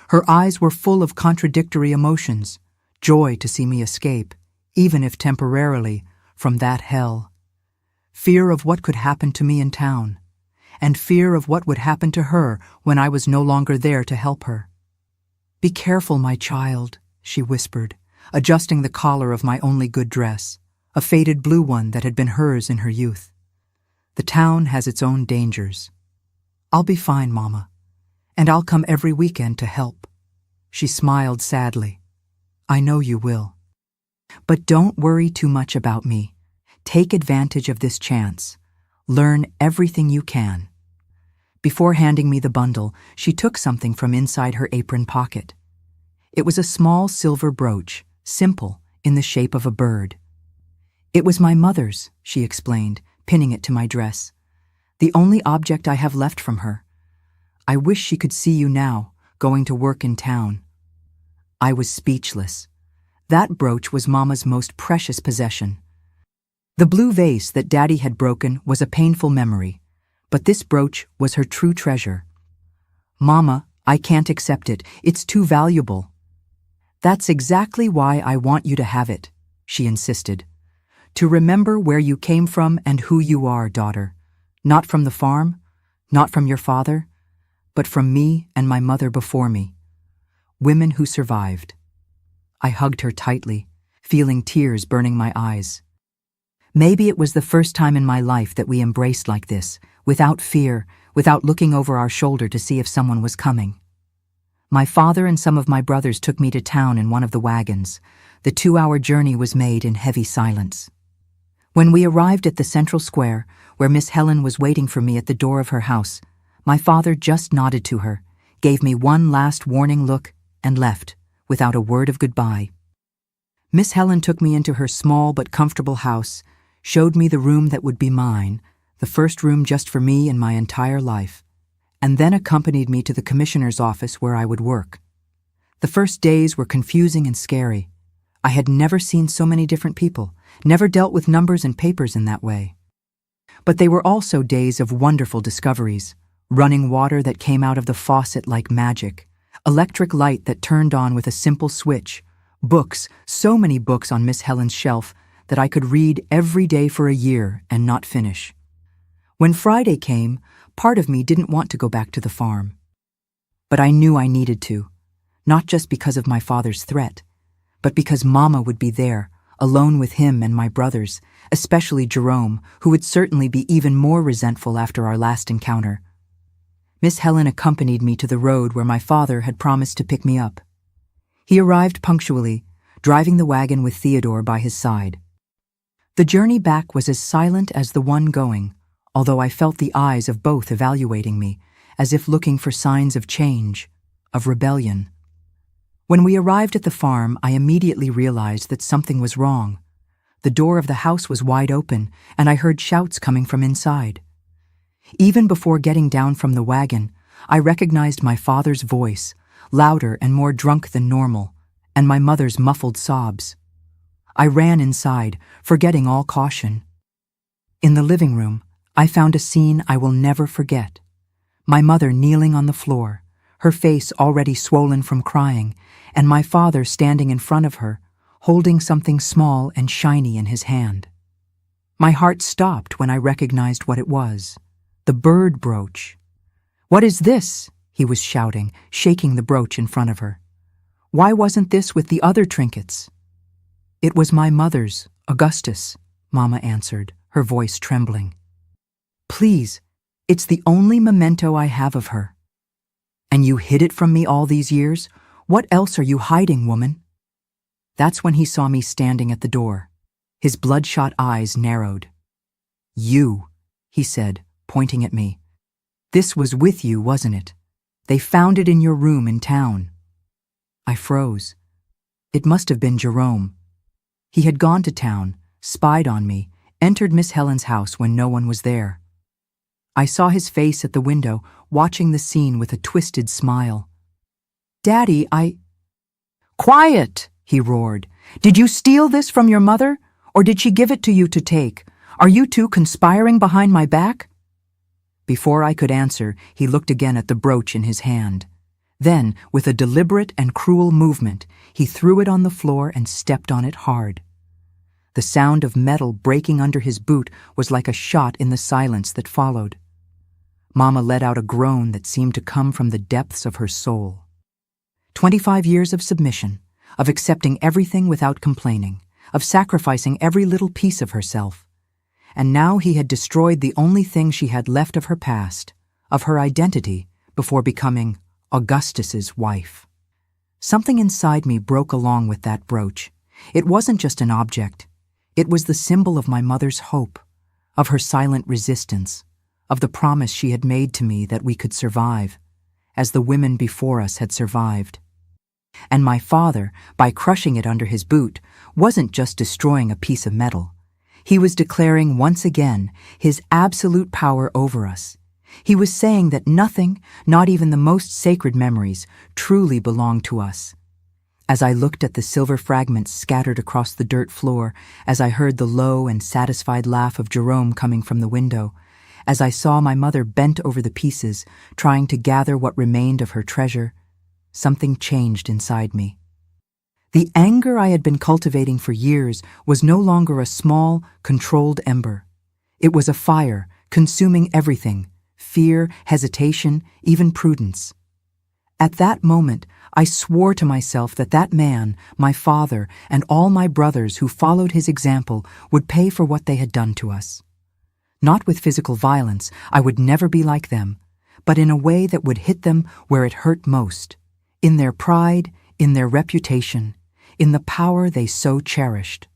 Speaker 1: Her eyes were full of contradictory emotions, joy to see me escape, even if temporarily, from that hell. Fear of what could happen to me in town, and fear of what would happen to her when I was no longer there to help her. "Be careful, my child," she whispered, adjusting the collar of my only good dress, a faded blue one that had been hers in her youth. "The town has its own dangers. I'll be fine, Mama, and I'll come every weekend to help." She smiled sadly. "I know you will. But don't worry too much about me. Take advantage of this chance. Learn everything you can." Before handing me the bundle, she took something from inside her apron pocket. It was a small silver brooch, simple, in the shape of a bird. "It was my mother's," she explained, pinning it to my dress. "The only object I have left from her. I wish she could see you now, going to work in town." I was speechless. That brooch was Mama's most precious possession. The blue vase that Daddy had broken was a painful memory, but this brooch was her true treasure. "Mama, I can't accept it. It's too valuable." "That's exactly why I want you to have it," she insisted. "To remember where you came from and who you are, daughter. Not from the farm, not from your father, but from me and my mother before me. Women who survived. I hugged her tightly, feeling tears burning my eyes. Maybe it was the first time in my life that we embraced like this, without fear, without looking over our shoulder to see if someone was coming. My father and some of my brothers took me to town in one of the wagons. The 2-hour journey was made in heavy silence. When we arrived at the central square, where Miss Helen was waiting for me at the door of her house, my father just nodded to her, gave me one last warning look, and left, without a word of goodbye. Miss Helen took me into her small but comfortable house, showed me the room that would be mine, the first room just for me in my entire life, and then accompanied me to the commissioner's office where I would work. The first days were confusing and scary. I had never seen so many different people, never dealt with numbers and papers in that way. But they were also days of wonderful discoveries, running water that came out of the faucet like magic, electric light that turned on with a simple switch, books, so many books on Miss Helen's shelf that I could read every day for a year and not finish. When Friday came, part of me didn't want to go back to the farm. But I knew I needed to, not just because of my father's threat, but because Mama would be there, alone with him and my brothers, especially Jerome, who would certainly be even more resentful after our last encounter. Miss Helen accompanied me to the road where my father had promised to pick me up. He arrived punctually, driving the wagon with Theodore by his side. The journey back was as silent as the one going, although I felt the eyes of both evaluating me, as if looking for signs of change, of rebellion. When we arrived at the farm, I immediately realized that something was wrong. The door of the house was wide open, and I heard shouts coming from inside. Even before getting down from the wagon, I recognized my father's voice, louder and more drunk than normal, and my mother's muffled sobs. I ran inside, forgetting all caution. In the living room, I found a scene I will never forget. My mother kneeling on the floor, her face already swollen from crying, and my father standing in front of her, holding something small and shiny in his hand. My heart stopped when I recognized what it was. The bird brooch. "What is this?" he was shouting, shaking the brooch in front of her. "Why wasn't this with the other trinkets?" "It was my mother's, Augustus," Mama answered, her voice trembling. "Please, it's the only memento I have of her." "And you hid it from me all these years? What else are you hiding, woman?" That's when he saw me standing at the door. His bloodshot eyes narrowed. "You," he said, pointing at me. "This was with you, wasn't it? They found it in your room in town." I froze. It must have been Jerome. He had gone to town, spied on me, entered Miss Helen's house when no one was there. I saw his face at the window, watching the scene with a twisted smile. "Daddy, Quiet!" he roared. "Did you steal this from your mother, or did she give it to you to take? Are you two conspiring behind my back?" Before I could answer, he looked again at the brooch in his hand. Then, with a deliberate and cruel movement, he threw it on the floor and stepped on it hard. The sound of metal breaking under his boot was like a shot in the silence that followed. Mama let out a groan that seemed to come from the depths of her soul. 25 years of submission, of accepting everything without complaining, of sacrificing every little piece of herself. And now he had destroyed the only thing she had left of her past, of her identity, before becoming Augustus's wife. Something inside me broke along with that brooch. It wasn't just an object. It was the symbol of my mother's hope, of her silent resistance, of the promise she had made to me that we could survive, as the women before us had survived. And my father, by crushing it under his boot, wasn't just destroying a piece of metal. He was declaring once again his absolute power over us. He was saying that nothing, not even the most sacred memories, truly belonged to us. As I looked at the silver fragments scattered across the dirt floor, as I heard the low and satisfied laugh of Jerome coming from the window, as I saw my mother bent over the pieces, trying to gather what remained of her treasure, something changed inside me. The anger I had been cultivating for years was no longer a small, controlled ember. It was a fire, consuming everything, fear, hesitation, even prudence. At that moment, I swore to myself that that man, my father, and all my brothers who followed his example would pay for what they had done to us. Not with physical violence, I would never be like them, but in a way that would hit them where it hurt most, in their pride, in their reputation, in the power they so cherished.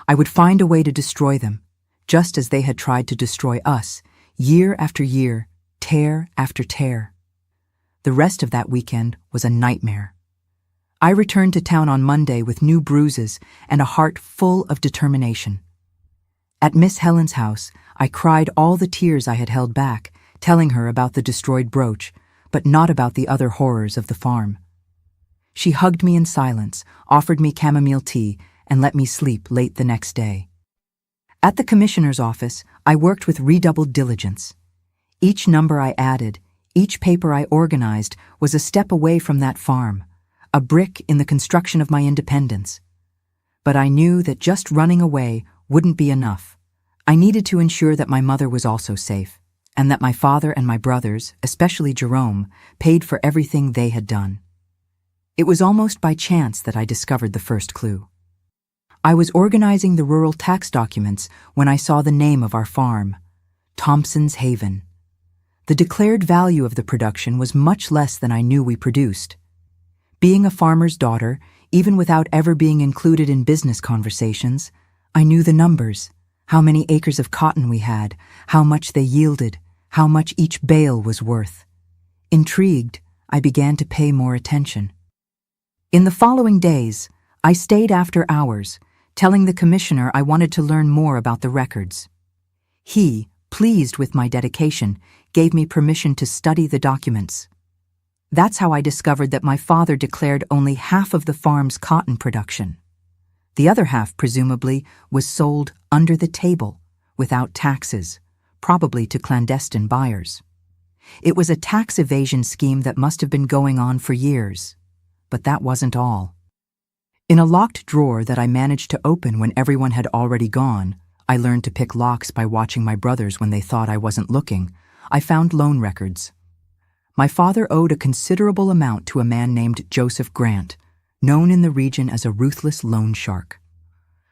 Speaker 1: I would find a way to destroy them, just as they had tried to destroy us, year after year, tear after tear. The rest of that weekend was a nightmare. I returned to town on Monday with new bruises and a heart full of determination. At Miss Helen's house, I cried all the tears I had held back, telling her about the destroyed brooch, but not about the other horrors of the farm. She hugged me in silence, offered me chamomile tea, and let me sleep late the next day. At the commissioner's office, I worked with redoubled diligence. Each number I added, each paper I organized was a step away from that farm, a brick in the construction of my independence. But I knew that just running away wouldn't be enough. I needed to ensure that my mother was also safe, and that my father and my brothers, especially Jerome, paid for everything they had done. It was almost by chance that I discovered the first clue. I was organizing the rural tax documents when I saw the name of our farm, Thompson's Haven. The declared value of the production was much less than I knew we produced. Being a farmer's daughter, even without ever being included in business conversations, I knew the numbers, how many acres of cotton we had, how much they yielded, how much each bale was worth. Intrigued, I began to pay more attention. In the following days, I stayed after hours, telling the commissioner I wanted to learn more about the records. He, pleased with my dedication, gave me permission to study the documents. That's how I discovered that my father declared only half of the farm's cotton production. The other half, presumably, was sold under the table, without taxes, probably to clandestine buyers. It was a tax evasion scheme that must have been going on for years. But that wasn't all. In a locked drawer that I managed to open when everyone had already gone, I learned to pick locks by watching my brothers when they thought I wasn't looking, I found loan records. My father owed a considerable amount to a man named Joseph Grant, known in the region as a ruthless loan shark.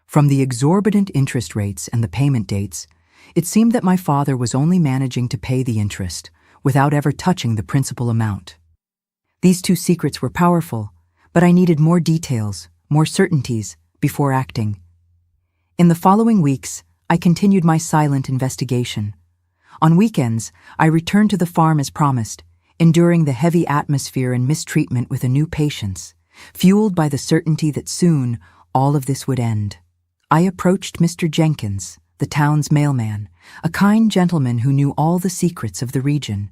Speaker 1: From the exorbitant interest rates and the payment dates, it seemed that my father was only managing to pay the interest, without ever touching the principal amount. These two secrets were powerful, but I needed more details, more certainties, before acting. In the following weeks, I continued my silent investigation. On weekends, I returned to the farm as promised, enduring the heavy atmosphere and mistreatment with a new patience, fueled by the certainty that soon all of this would end. I approached Mr. Jenkins, the town's mailman, a kind gentleman who knew all the secrets of the region.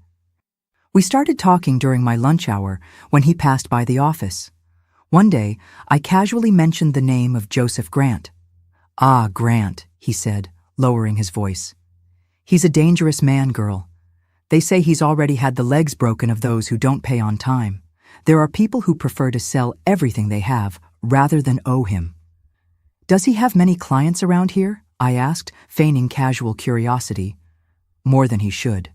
Speaker 1: We started talking during my lunch hour when he passed by the office. One day, I casually mentioned the name of Joseph Grant. "Ah, Grant," he said, lowering his voice. "He's a dangerous man, girl. They say he's already had the legs broken of those who don't pay on time. There are people who prefer to sell everything they have rather than owe him." "Does he have many clients around here?" I asked, feigning casual curiosity. "More than he should.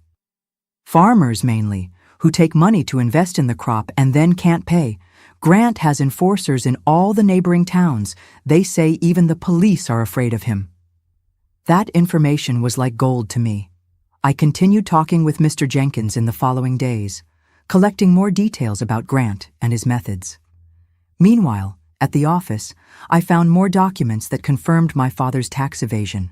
Speaker 1: Farmers, mainly, who take money to invest in the crop and then can't pay. Grant has enforcers in all the neighboring towns. They say even the police are afraid of him." That information was like gold to me. I continued talking with Mr. Jenkins in the following days, collecting more details about Grant and his methods. Meanwhile, at the office, I found more documents that confirmed my father's tax evasion.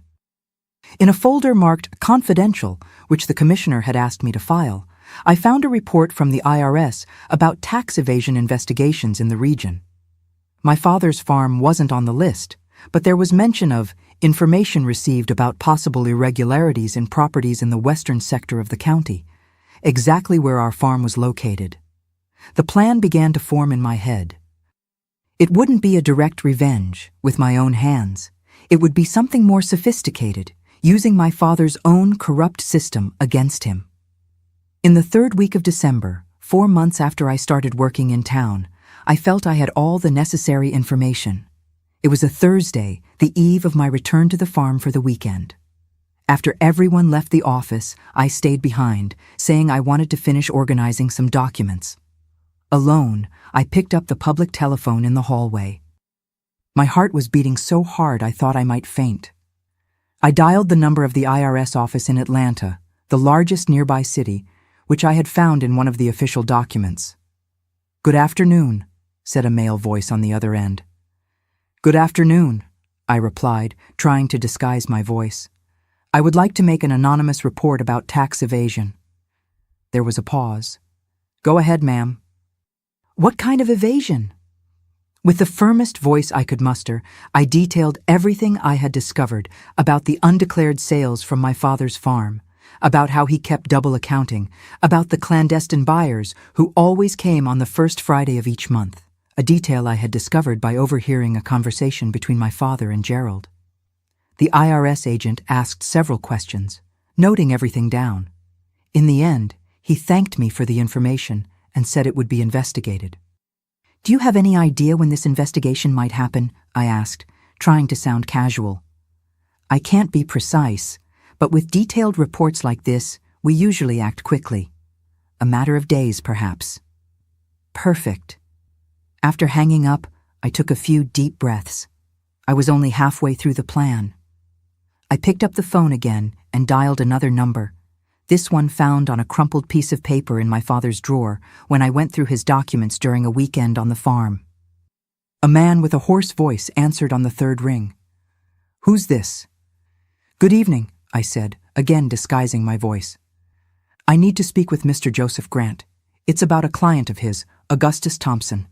Speaker 1: In a folder marked Confidential, which the commissioner had asked me to file, I found a report from the IRS about tax evasion investigations in the region. My father's farm wasn't on the list, but there was mention of information received about possible irregularities in properties in the western sector of the county, exactly where our farm was located. The plan began to form in my head. It wouldn't be a direct revenge, with my own hands. It would be something more sophisticated, using my father's own corrupt system against him. In the third week of December, 4 months after I started working in town, I felt I had all the necessary information. It was a Thursday, the eve of my return to the farm for the weekend. After everyone left the office, I stayed behind, saying I wanted to finish organizing some documents. Alone, I picked up the public telephone in the hallway. My heart was beating so hard I thought I might faint. I dialed the number of the IRS office in Atlanta, the largest nearby city, which I had found in one of the official documents. "Good afternoon," said a male voice on the other end. "Good afternoon," I replied, trying to disguise my voice. "I would like to make an anonymous report about tax evasion." There was a pause. "Go ahead, ma'am." "What kind of evasion?" With the firmest voice I could muster, I detailed everything I had discovered about the undeclared sales from my father's farm, about how he kept double accounting, about the clandestine buyers who always came on the first Friday of each month, a detail I had discovered by overhearing a conversation between my father and Gerald. The IRS agent asked several questions, noting everything down. In the end, he thanked me for the information and said it would be investigated. "Do you have any idea when this investigation might happen?" I asked, trying to sound casual. "I can't be precise, but with detailed reports like this, we usually act quickly. A matter of days, perhaps." "Perfect." After hanging up, I took a few deep breaths. I was only halfway through the plan. I picked up the phone again and dialed another number, this one found on a crumpled piece of paper in my father's drawer when I went through his documents during a weekend on the farm. A man with a hoarse voice answered on the third ring. "Who's this?" "Good evening," I said, again disguising my voice. "I need to speak with Mr. Joseph Grant. It's about a client of his, Augustus Thompson."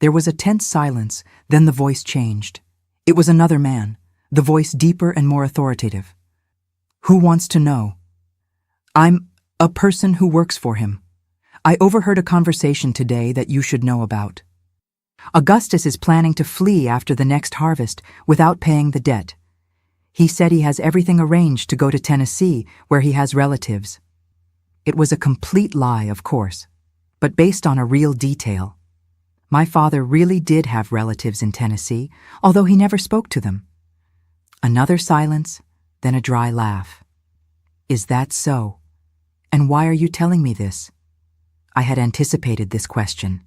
Speaker 1: There was a tense silence, then the voice changed. It was another man, the voice deeper and more authoritative. "Who wants to know?" "I'm a person who works for him. I overheard a conversation today that you should know about. Augustus is planning to flee after the next harvest without paying the debt. He said he has everything arranged to go to Tennessee, where he has relatives." It was a complete lie, of course, but based on a real detail. My father really did have relatives in Tennessee, although he never spoke to them. Another silence, then a dry laugh. "Is that so? And why are you telling me this?" I had anticipated this question.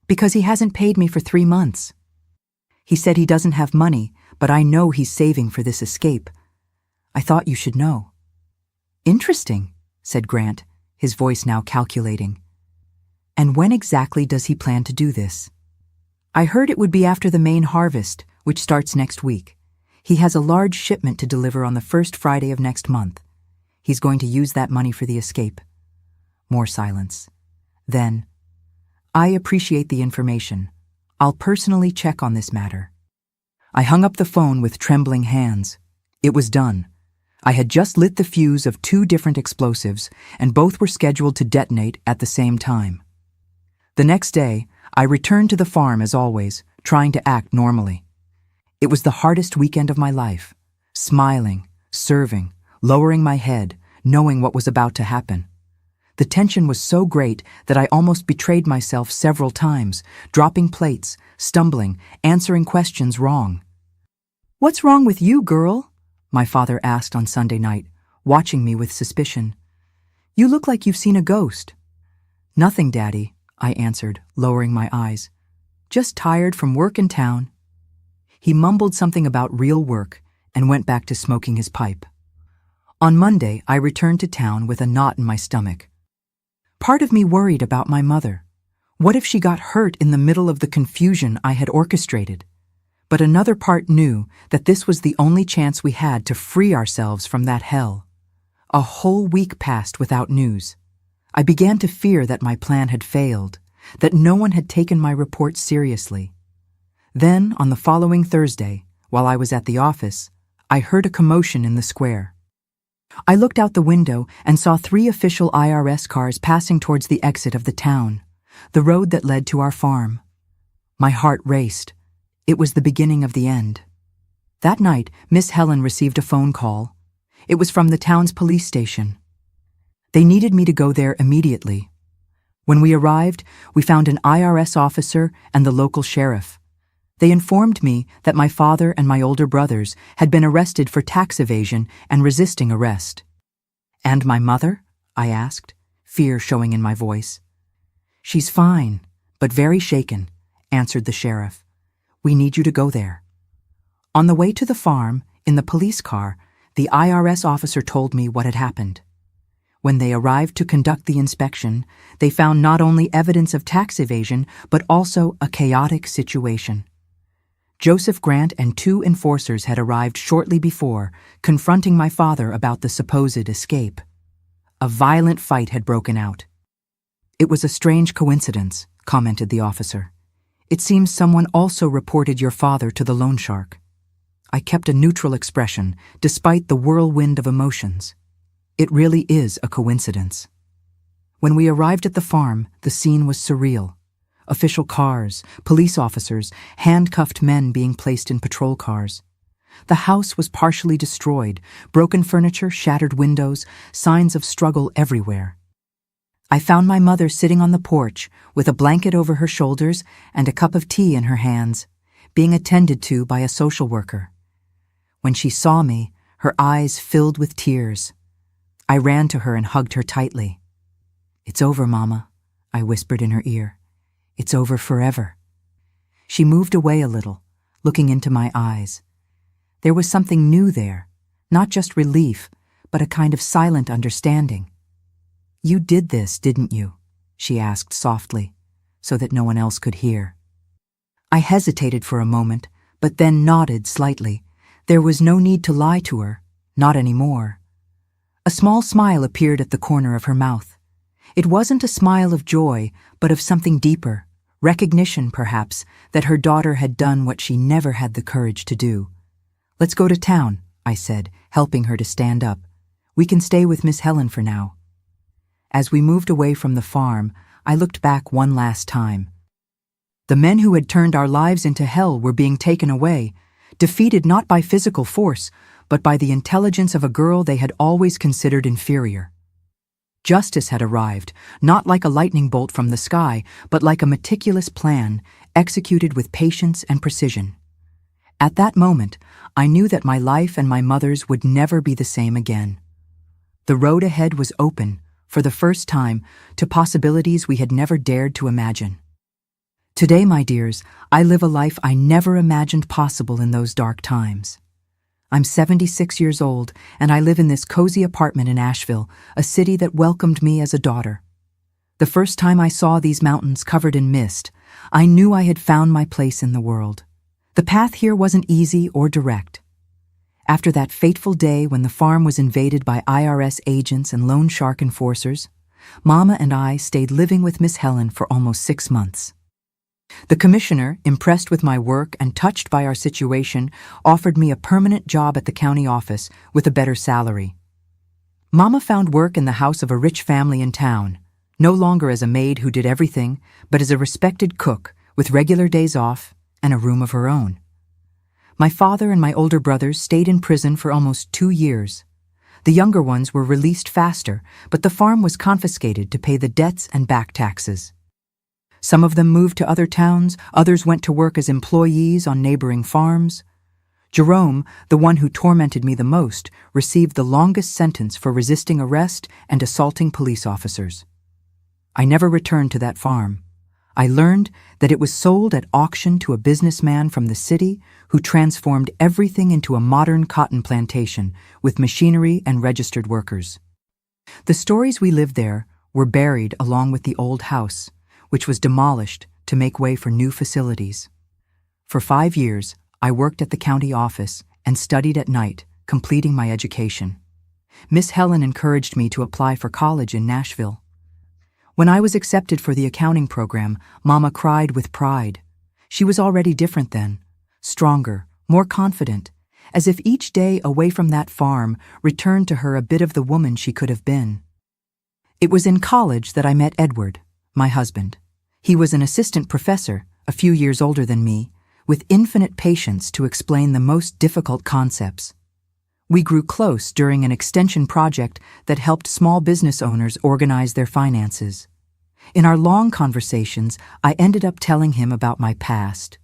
Speaker 1: "Because he hasn't paid me for 3 months. He said he doesn't have money, but I know he's saving for this escape. I thought you should know." "Interesting," said Grant, his voice now calculating. "And when exactly does he plan to do this?" "I heard it would be after the main harvest, which starts next week. He has a large shipment to deliver on the first Friday of next month. He's going to use that money for the escape." More silence. Then, "I appreciate the information. I'll personally check on this matter." I hung up the phone with trembling hands. It was done. I had just lit the fuse of 2 different explosives, and both were scheduled to detonate at the same time. The next day, I returned to the farm as always, trying to act normally. It was the hardest weekend of my life, smiling, serving, lowering my head, knowing what was about to happen. The tension was so great that I almost betrayed myself several times, dropping plates, stumbling, answering questions wrong. "What's wrong with you, girl?" my father asked on Sunday night, watching me with suspicion. "You look like you've seen a ghost." "Nothing, Daddy," I answered, lowering my eyes. "Just tired from work in town." He mumbled something about real work and went back to smoking his pipe. On Monday, I returned to town with a knot in my stomach. Part of me worried about my mother. What if she got hurt in the middle of the confusion I had orchestrated? But another part knew that this was the only chance we had to free ourselves from that hell. A whole week passed without news. I began to fear that my plan had failed, that no one had taken my report seriously. Then, on the following Thursday, while I was at the office, I heard a commotion in the square. I looked out the window and saw 3 official IRS cars passing towards the exit of the town, the road that led to our farm. My heart raced. It was the beginning of the end. That night, Miss Helen received a phone call. It was from the town's police station. They needed me to go there immediately. When we arrived, we found an IRS officer and the local sheriff. They informed me that my father and my older brothers had been arrested for tax evasion and resisting arrest. "And my mother?" I asked, fear showing in my voice. "She's fine, but very shaken," answered the sheriff. "We need you to go there." On the way to the farm, in the police car, the IRS officer told me what had happened. When they arrived to conduct the inspection, they found not only evidence of tax evasion, but also a chaotic situation. Joseph Grant and 2 enforcers had arrived shortly before, confronting my father about the supposed escape. A violent fight had broken out. "It was a strange coincidence," commented the officer. "It seems someone also reported your father to the loan shark." I kept a neutral expression, despite the whirlwind of emotions. It really is a coincidence. When we arrived at the farm, the scene was surreal. Official cars, police officers, handcuffed men being placed in patrol cars. The house was partially destroyed, broken furniture, shattered windows, signs of struggle everywhere. I found my mother sitting on the porch with a blanket over her shoulders and a cup of tea in her hands, being attended to by a social worker. When she saw me, her eyes filled with tears. I ran to her and hugged her tightly. "It's over, Mama," I whispered in her ear. "It's over forever." She moved away a little, looking into my eyes. There was something new there, not just relief, but a kind of silent understanding. "You did this, didn't you?" she asked softly, so that no one else could hear. I hesitated for a moment, but then nodded slightly. There was no need to lie to her, not anymore. A small smile appeared at the corner of her mouth. It wasn't a smile of joy, but of something deeper, recognition, perhaps, that her daughter had done what she never had the courage to do. "Let's go to town," I said, helping her to stand up. "We can stay with Miss Helen for now." As we moved away from the farm, I looked back one last time. The men who had turned our lives into hell were being taken away, defeated not by physical force, but by the intelligence of a girl they had always considered inferior. Justice had arrived, not like a lightning bolt from the sky, but like a meticulous plan, executed with patience and precision. At that moment, I knew that my life and my mother's would never be the same again. The road ahead was open, for the first time, to possibilities we had never dared to imagine. Today, my dears, I live a life I never imagined possible in those dark times. I'm 76 years old, and I live in this cozy apartment in Asheville, a city that welcomed me as a daughter. The first time I saw these mountains covered in mist, I knew I had found my place in the world. The path here wasn't easy or direct. After that fateful day when the farm was invaded by IRS agents and loan shark enforcers, Mama and I stayed living with Miss Helen for almost 6 months. The commissioner, impressed with my work and touched by our situation, offered me a permanent job at the county office with a better salary. Mama found work in the house of a rich family in town, no longer as a maid who did everything, but as a respected cook with regular days off and a room of her own. My father and my older brothers stayed in prison for almost 2 years. The younger ones were released faster, but the farm was confiscated to pay the debts and back taxes. Some of them moved to other towns, others went to work as employees on neighboring farms. Jerome, the one who tormented me the most, received the longest sentence for resisting arrest and assaulting police officers. I never returned to that farm. I learned that it was sold at auction to a businessman from the city who transformed everything into a modern cotton plantation with machinery and registered workers. The stories we lived there were buried along with the old house, which was demolished to make way for new facilities. For 5 years, I worked at the county office and studied at night, completing my education. Miss Helen encouraged me to apply for college in Nashville. When I was accepted for the accounting program, Mama cried with pride. She was already different then, stronger, more confident, as if each day away from that farm returned to her a bit of the woman she could have been. It was in college that I met Edward, my husband. He was an assistant professor, a few years older than me, with infinite patience to explain the most difficult concepts. We grew close during an extension project that helped small business owners organize their finances. In our long conversations, I ended up telling him about my past.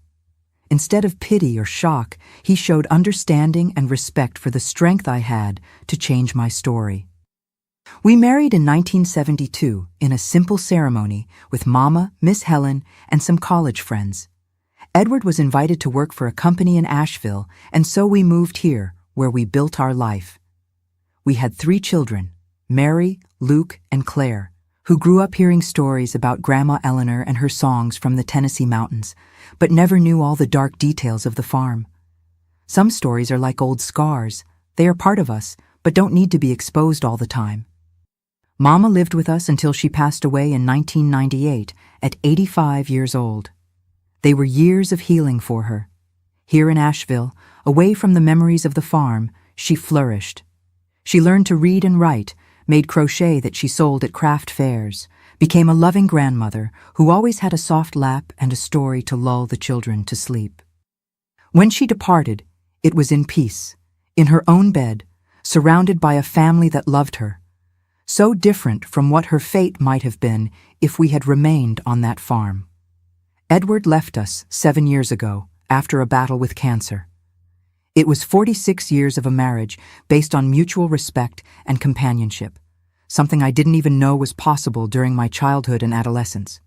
Speaker 1: Instead of pity or shock, he showed understanding and respect for the strength I had to change my story. We married in 1972 in a simple ceremony with Mama, Miss Helen, and some college friends. Edward was invited to work for a company in Asheville, and so we moved here, where we built our life. We had 3 children, Mary, Luke, and Claire, who grew up hearing stories about Grandma Eleanor and her songs from the Tennessee mountains, but never knew all the dark details of the farm. Some stories are like old scars. They are part of us, but don't need to be exposed all the time. Mama lived with us until she passed away in 1998 at 85 years old. They were years of healing for her. Here in Asheville, away from the memories of the farm, she flourished. She learned to read and write, made crochet that she sold at craft fairs, became a loving grandmother who always had a soft lap and a story to lull the children to sleep. When she departed, it was in peace, in her own bed, surrounded by a family that loved her. So different from what her fate might have been if we had remained on that farm. Edward left us 7 years ago after a battle with cancer. It was 46 years of a marriage based on mutual respect and companionship, something I didn't even know was possible during my childhood and adolescence.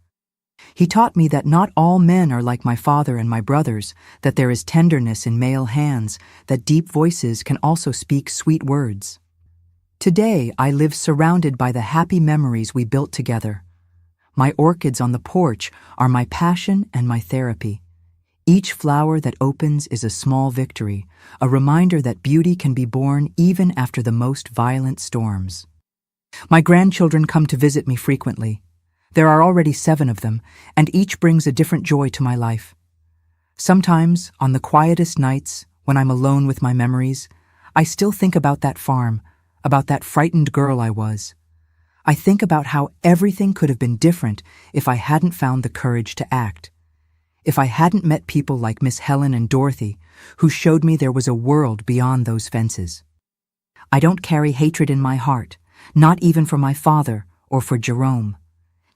Speaker 1: He taught me that not all men are like my father and my brothers, that there is tenderness in male hands, that deep voices can also speak sweet words. Today, I live surrounded by the happy memories we built together. My orchids on the porch are my passion and my therapy. Each flower that opens is a small victory, a reminder that beauty can be born even after the most violent storms. My grandchildren come to visit me frequently. There are already 7 of them, and each brings a different joy to my life. Sometimes, on the quietest nights, when I'm alone with my memories, I still think about that farm, about that frightened girl I was. I think about how everything could have been different if I hadn't found the courage to act. If I hadn't met people like Miss Helen and Dorothy, who showed me there was a world beyond those fences. I don't carry hatred in my heart, not even for my father or for Jerome.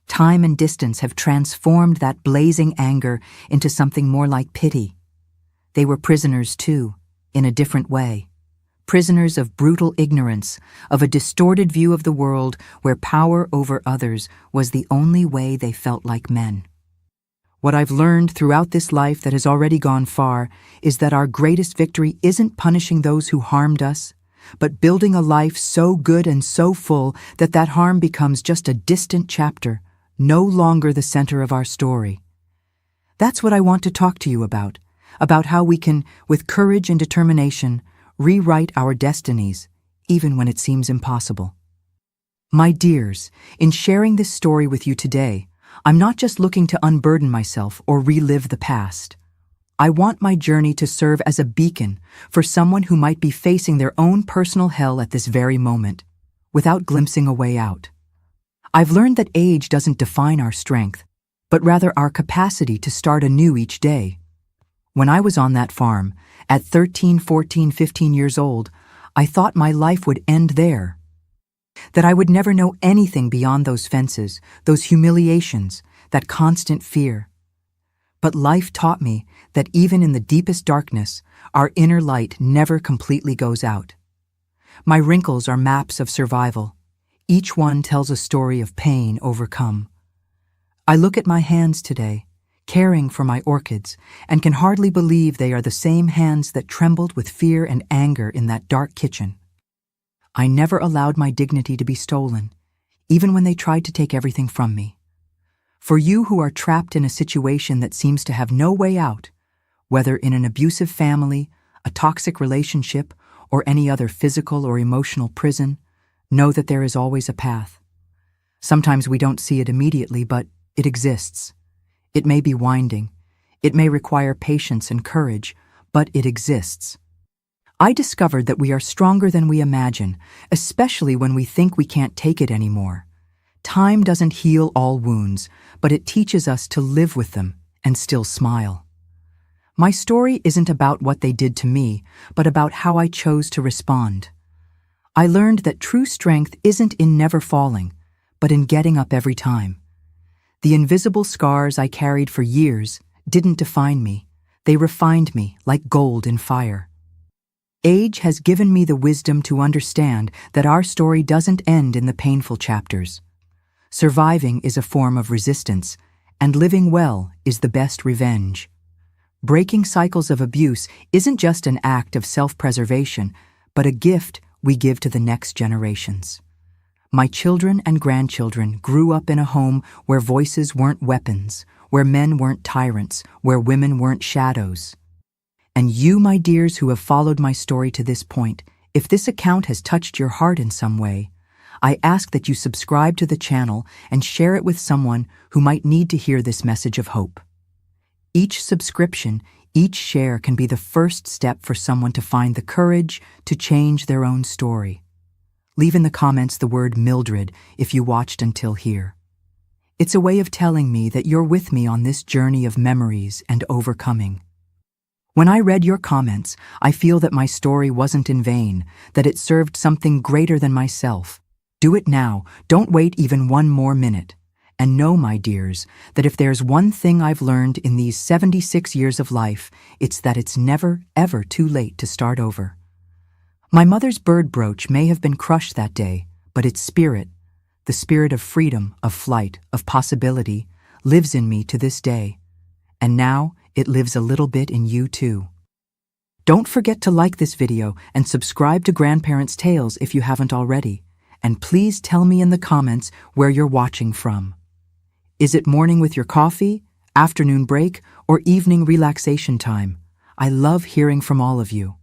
Speaker 1: Time and distance have transformed that blazing anger into something more like pity. They were prisoners too, in a different way. Prisoners of brutal ignorance, of a distorted view of the world where power over others was the only way they felt like men. What I've learned throughout this life that has already gone far is that our greatest victory isn't punishing those who harmed us, but building a life so good and so full that that harm becomes just a distant chapter, no longer the center of our story. That's what I want to talk to you about how we can, with courage and determination, rewrite our destinies, even when it seems impossible. My dears, in sharing this story with you today, I'm not just looking to unburden myself or relive the past. I want my journey to serve as a beacon for someone who might be facing their own personal hell at this very moment, without glimpsing a way out. I've learned that age doesn't define our strength, but rather our capacity to start anew each day. When I was on that farm, at 13, 14, 15 years old, I thought my life would end there. That I would never know anything beyond those fences, those humiliations, that constant fear. But life taught me that even in the deepest darkness, our inner light never completely goes out. My wrinkles are maps of survival. Each one tells a story of pain overcome. I look at my hands today, caring for my orchids, and can hardly believe they are the same hands that trembled with fear and anger in that dark kitchen. I never allowed my dignity to be stolen, even when they tried to take everything from me. For you who are trapped in a situation that seems to have no way out, whether in an abusive family, a toxic relationship, or any other physical or emotional prison, know that there is always a path. Sometimes we don't see it immediately, but it exists. It may be winding. It may require patience and courage, but it exists. I discovered that we are stronger than we imagine, especially when we think we can't take it anymore. Time doesn't heal all wounds, but it teaches us to live with them and still smile. My story isn't about what they did to me, but about how I chose to respond. I learned that true strength isn't in never falling, but in getting up every time. The invisible scars I carried for years didn't define me. They refined me like gold in fire. Age has given me the wisdom to understand that our story doesn't end in the painful chapters. Surviving is a form of resistance, and living well is the best revenge. Breaking cycles of abuse isn't just an act of self-preservation, but a gift we give to the next generations. My children and grandchildren grew up in a home where voices weren't weapons, where men weren't tyrants, where women weren't shadows. And you, my dears, who have followed my story to this point, if this account has touched your heart in some way, I ask that you subscribe to the channel and share it with someone who might need to hear this message of hope. Each subscription, each share can be the first step for someone to find the courage to change their own story. Leave in the comments the word Mildred if you watched until here. It's a way of telling me that you're with me on this journey of memories and overcoming. When I read your comments, I feel that my story wasn't in vain, that it served something greater than myself. Do it now, don't wait even one more minute. And know, my dears, that if there's one thing I've learned in these 76 years of life, it's that it's never, ever too late to start over. My mother's bird brooch may have been crushed that day, but its spirit, the spirit of freedom, of flight, of possibility, lives in me to this day. And now, it lives a little bit in you too. Don't forget to like this video and subscribe to Grandparents' Tales if you haven't already. And please tell me in the comments where you're watching from. Is it morning with your coffee, afternoon break, or evening relaxation time? I love hearing from all of you.